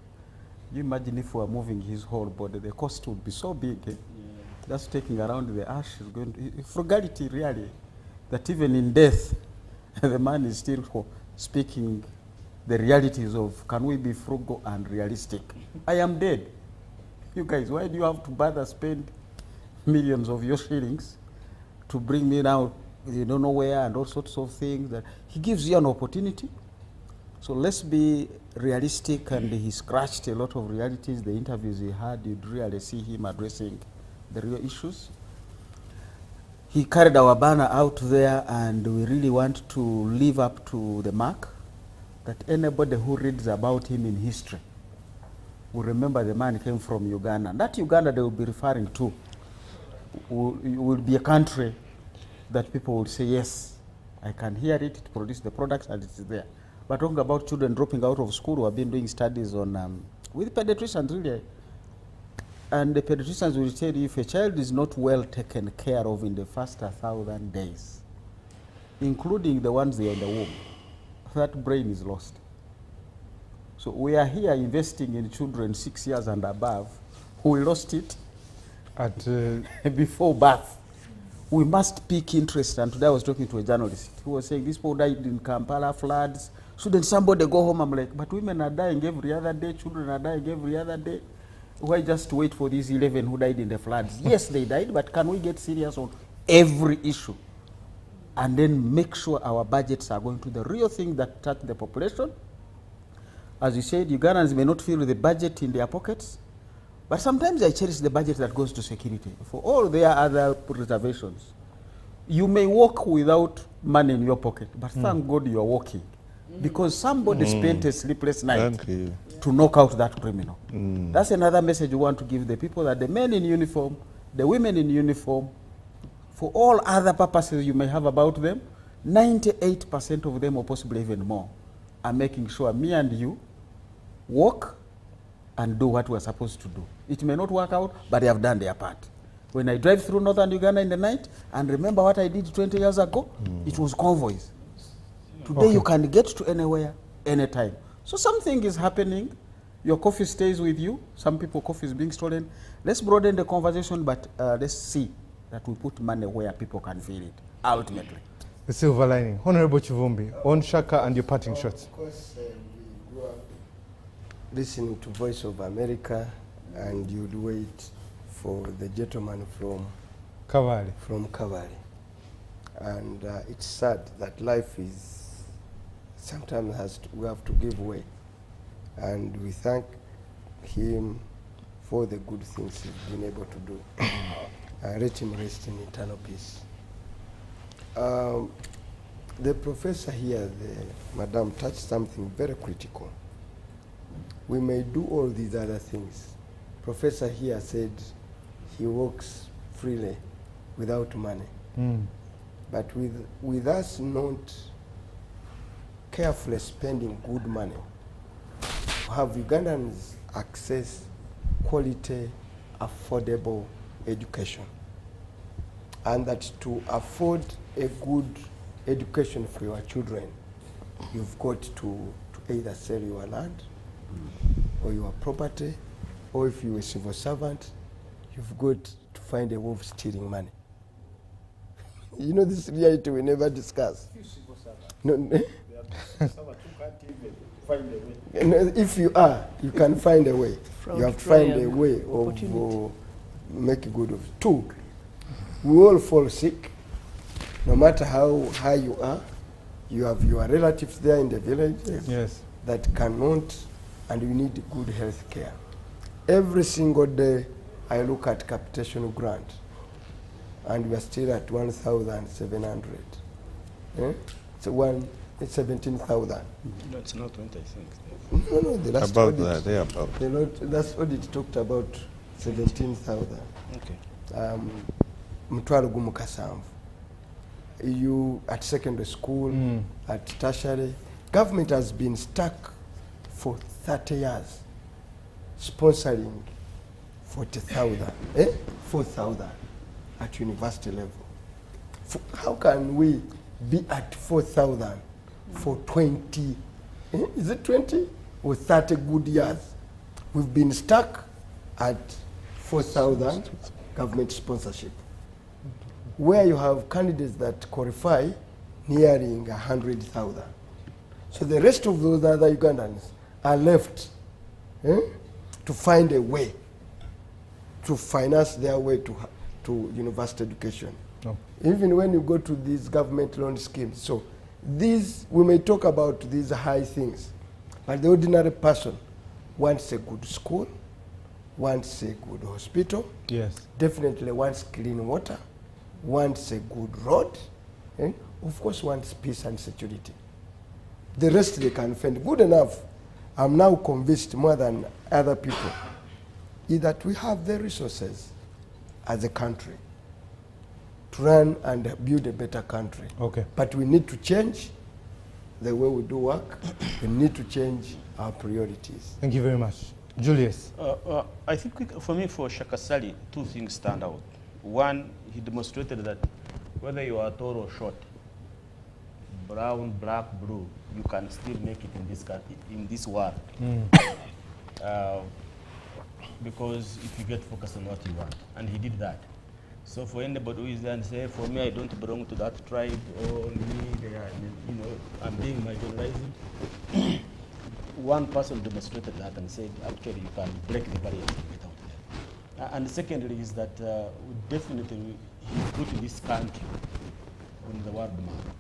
You imagine if we were moving his whole body, the cost would be so big. Eh? Yeah. Just taking around the ash is going to, frugality really, that even in death, the man is still speaking the realities of, can we be frugal and realistic? I am dead. You guys, why do you have to bother spend millions of your shillings to bring me down, you don't know where, and all sorts of things? That he gives you an opportunity. So let's be realistic, and he scratched a lot of realities. The interviews he had, you'd really see him addressing the real issues. He carried our banner out there, and we really want to live up to the mark that anybody who reads about him in history will remember the man came from Uganda. And that Uganda they will be referring to will be a country that people will say, yes, I can hear it, it produces the products, and it's there. But talking about children dropping out of school, we have been doing studies on with pediatricians really. And the pediatricians will tell you if a child is not well taken care of in the first 1,000 days, including the ones they are in the womb, that brain is lost. So we are here investing in children 6 years and above who lost it at before birth. We must pick interest. And today I was talking to a journalist who was saying, these people died in Kampala floods. Shouldn't somebody go home? I'm like, but women are dying every other day, children are dying every other day. Why just wait for these 11 who died in the floods? Yes, they died, but can we get serious on every issue? And then make sure our budgets are going to the real thing that touch the population. As you said, Ugandans may not feel the budget in their pockets, but sometimes I cherish the budget that goes to security. For all their other reservations, you may walk without money in your pocket, but thank God you are walking. Because somebody spent a sleepless night to knock out that criminal. That's another message we want to give the people, that the men in uniform, the women in uniform, for all other purposes you may have about them, 98% of them, or possibly even more, are making sure me and you walk and do what we're supposed to do. It may not work out, but they have done their part. When I drive through northern Uganda in the night and remember what I did 20 years ago, it was convoys. Today you can get to anywhere, anytime. So something is happening. Your coffee stays with you. Some people, coffee is being stolen. Let's broaden the conversation, but let's see that we put money where people can feel it, ultimately. The silver lining. Honorable Chivumbi, on Shaka and your parting shots. Of course, we grew up listening to Voice of America, and you'd wait for the gentleman from Cavalry. And it's sad that life is sometimes we have to give way. And we thank him for the good things he's been able to do. Let him rest in eternal peace. The professor here, Madam, touched something very critical. We may do all these other things. Professor here said he works freely without money. But with us not carefully spending good money, have Ugandans access quality, affordable education. And that to afford a good education for your children, you've got to either sell your land or your property, or if you're a civil servant, you've got to find a way of stealing money. You know, this reality we never discuss. No, if you are, you can find a way. You have to find a way of making good of it. Two, we all fall sick. No matter how high you are, you have your relatives there in the village that cannot, and you need good health care. Every single day, I look at capitation grant. and we are still at 1,700. It's 17,000. No, it's not 20, I think. No, the last about audit, that, yeah, about. The last audit talked about 17,000. Okay. Mutwalo gumu kasanvu. You at secondary school, at tertiary, government has been stuck for 30 years, sponsoring 40,000, 4,000 at university level. How can we be at 4,000 for 20, is it 20 or 30 good years? We've been stuck at 4,000 government sponsorship, where you have candidates that qualify nearing 100,000. So the rest of those other Ugandans are left to find a way to finance their way to university education. Oh. Even when you go to these government loan schemes. So these, we may talk about these high things, but the ordinary person wants a good school, wants a good hospital, yes, definitely wants clean water, wants a good road, and of course wants peace and security. The rest they can find good enough. I'm now convinced more than other people is that we have the resources as a country to run and build a better country. Okay. But we need to change the way we do work. We need to change our priorities. Thank you very much. Julius. I think for me, for Shakasali, two things stand out. One, he demonstrated that whether you are tall or short, brown, black, blue, you can still make it in this world. Because if you get focused on what you want, and he did that. So for anybody who is there and say, for me, I don't belong to that tribe, or me, they are, you know, I'm being marginalized. One person demonstrated that and said, actually, you can break the barrier and get out there. And secondly is that definitely he put this country on the world map.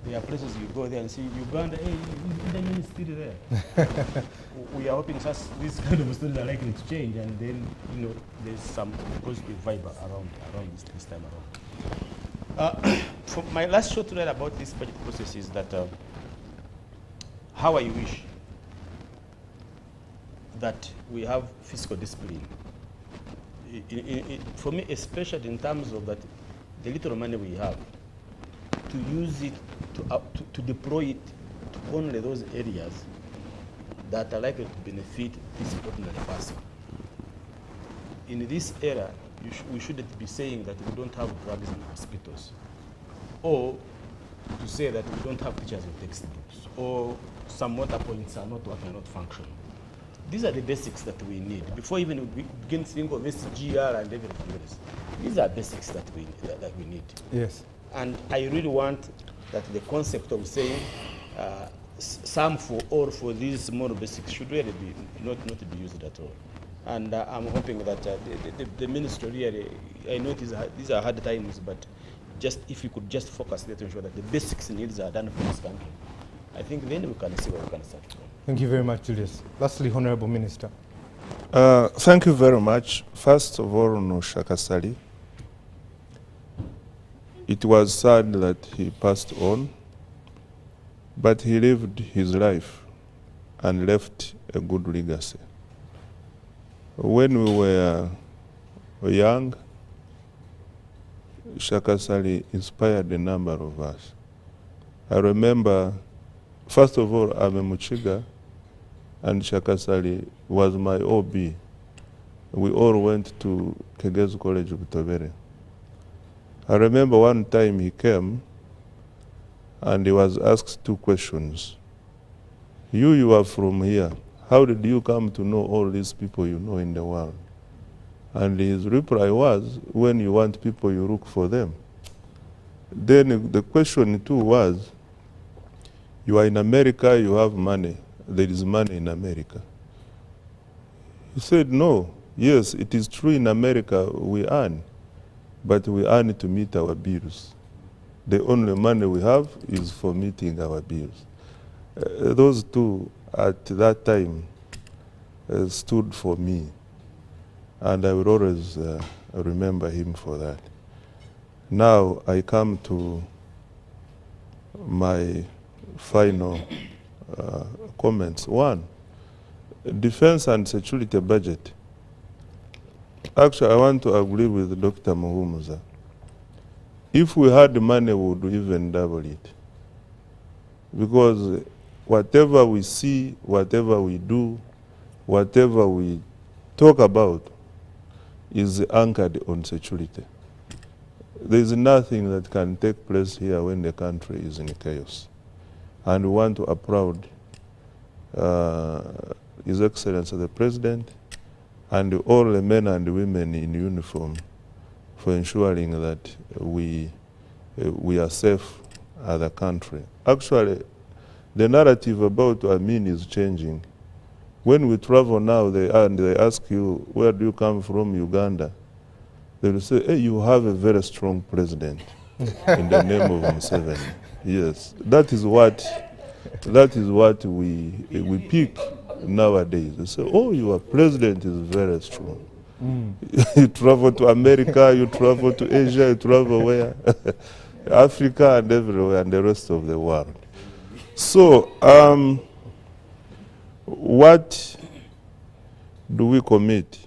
There are places you go there and see Uganda, hey, Uganda is still there. We are hoping this kind of stories are likely to change, and then, you know, there's some positive vibe around this time around. For my last short word about this budget process is that how I wish that we have fiscal discipline. For me, especially in terms of that, the little money we have, to use it, to deploy it to only those areas that are likely to benefit this ordinary person. In this era, we shouldn't be saying that we don't have drugs in hospitals, or to say that we don't have teachers with textbooks, or some water points are not working, not functioning. These are the basics that we need before even we begin to think of SGR and everything else. These are basics that we need. Yes. And I really want that the concept of saying some for all for these small basics should really be not be used at all. And I'm hoping that the ministry really, I know these are hard times, but just if you could just focus there to ensure that the basics needs are done for this country, I think then we can see where we can start from. Thank you very much, Julius. Lastly, Honorable Minister. Thank you very much. First of all, no Shakasali. It was sad that he passed on, but he lived his life and left a good legacy. When we were young, Shakasali inspired a number of us. I remember, first of all, I'm a Muchiga, and Shakasali was my OB. We all went to Kegezu College of Butovere. I remember one time he came and he was asked two questions. You are from here. How did you come to know all these people you know in the world? And his reply was, when you want people, you look for them. Then the question too was, you are in America, you have money. There is money in America. He said, no. Yes, it is true in America we earn, but we earn to meet our bills. The only money we have is for meeting our bills. Those two at that time stood for me, and I will always remember him for that. Now I come to my final comments. One, defense and security budget. Actually, I want to agree with Dr. Muhumuza. If we had the money, we would even double it. Because whatever we see, whatever we do, whatever we talk about is anchored on security. There is nothing that can take place here when the country is in chaos. And we want to applaud His Excellency the President and all the men and women in uniform for ensuring that we are safe as a country. Actually, the narrative about Amin is changing. When we travel now, they ask you, where do you come from, Uganda? They will say, hey, you have a very strong president in the name of Museveni. Yes, that is what we pick nowadays. They say, oh, your president is very strong. You travel to America, you travel to Asia, you travel where? Africa and everywhere and the rest of the world. So, what do we commit?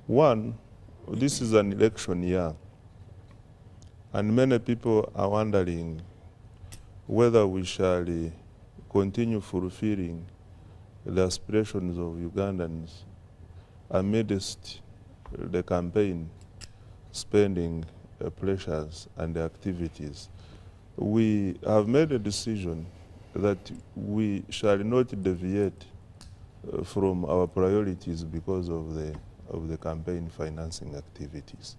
One, this is an election year, and many people are wondering whether we shall continue fulfilling the aspirations of Ugandans amidst the campaign spending pressures and activities. We have made a decision that we shall not deviate from our priorities because of the campaign financing activities.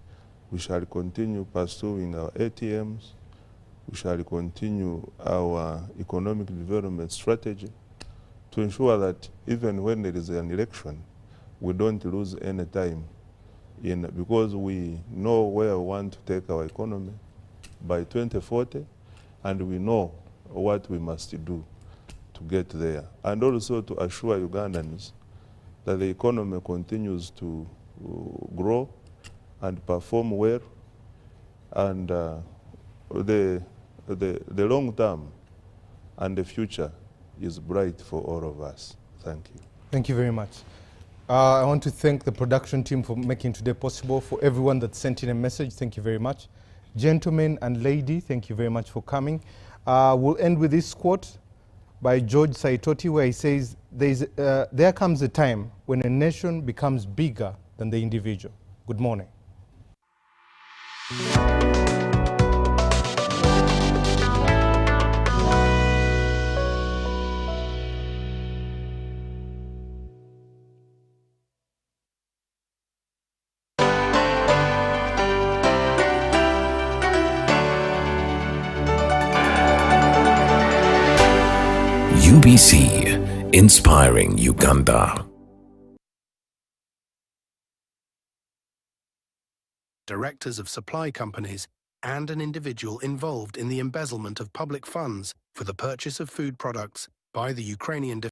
We shall continue pursuing our ATMs. We shall continue our economic development strategy to ensure that even when there is an election, we don't lose any time because we know where we want to take our economy by 2040, and we know what we must do to get there, and also to assure Ugandans that the economy continues to grow and perform well, and the long term and the future is bright for all of us. Thank you. Thank you very much. I want to thank the production team for making today possible. For everyone that sent in a message, thank you very much. Gentlemen and lady, thank you very much for coming. We'll end with this quote by George Saitoti, where he says, there comes a time when a nation becomes bigger than the individual. Good morning. UBC, inspiring Uganda. Directors of supply companies and an individual involved in the embezzlement of public funds for the purchase of food products by the Ukrainian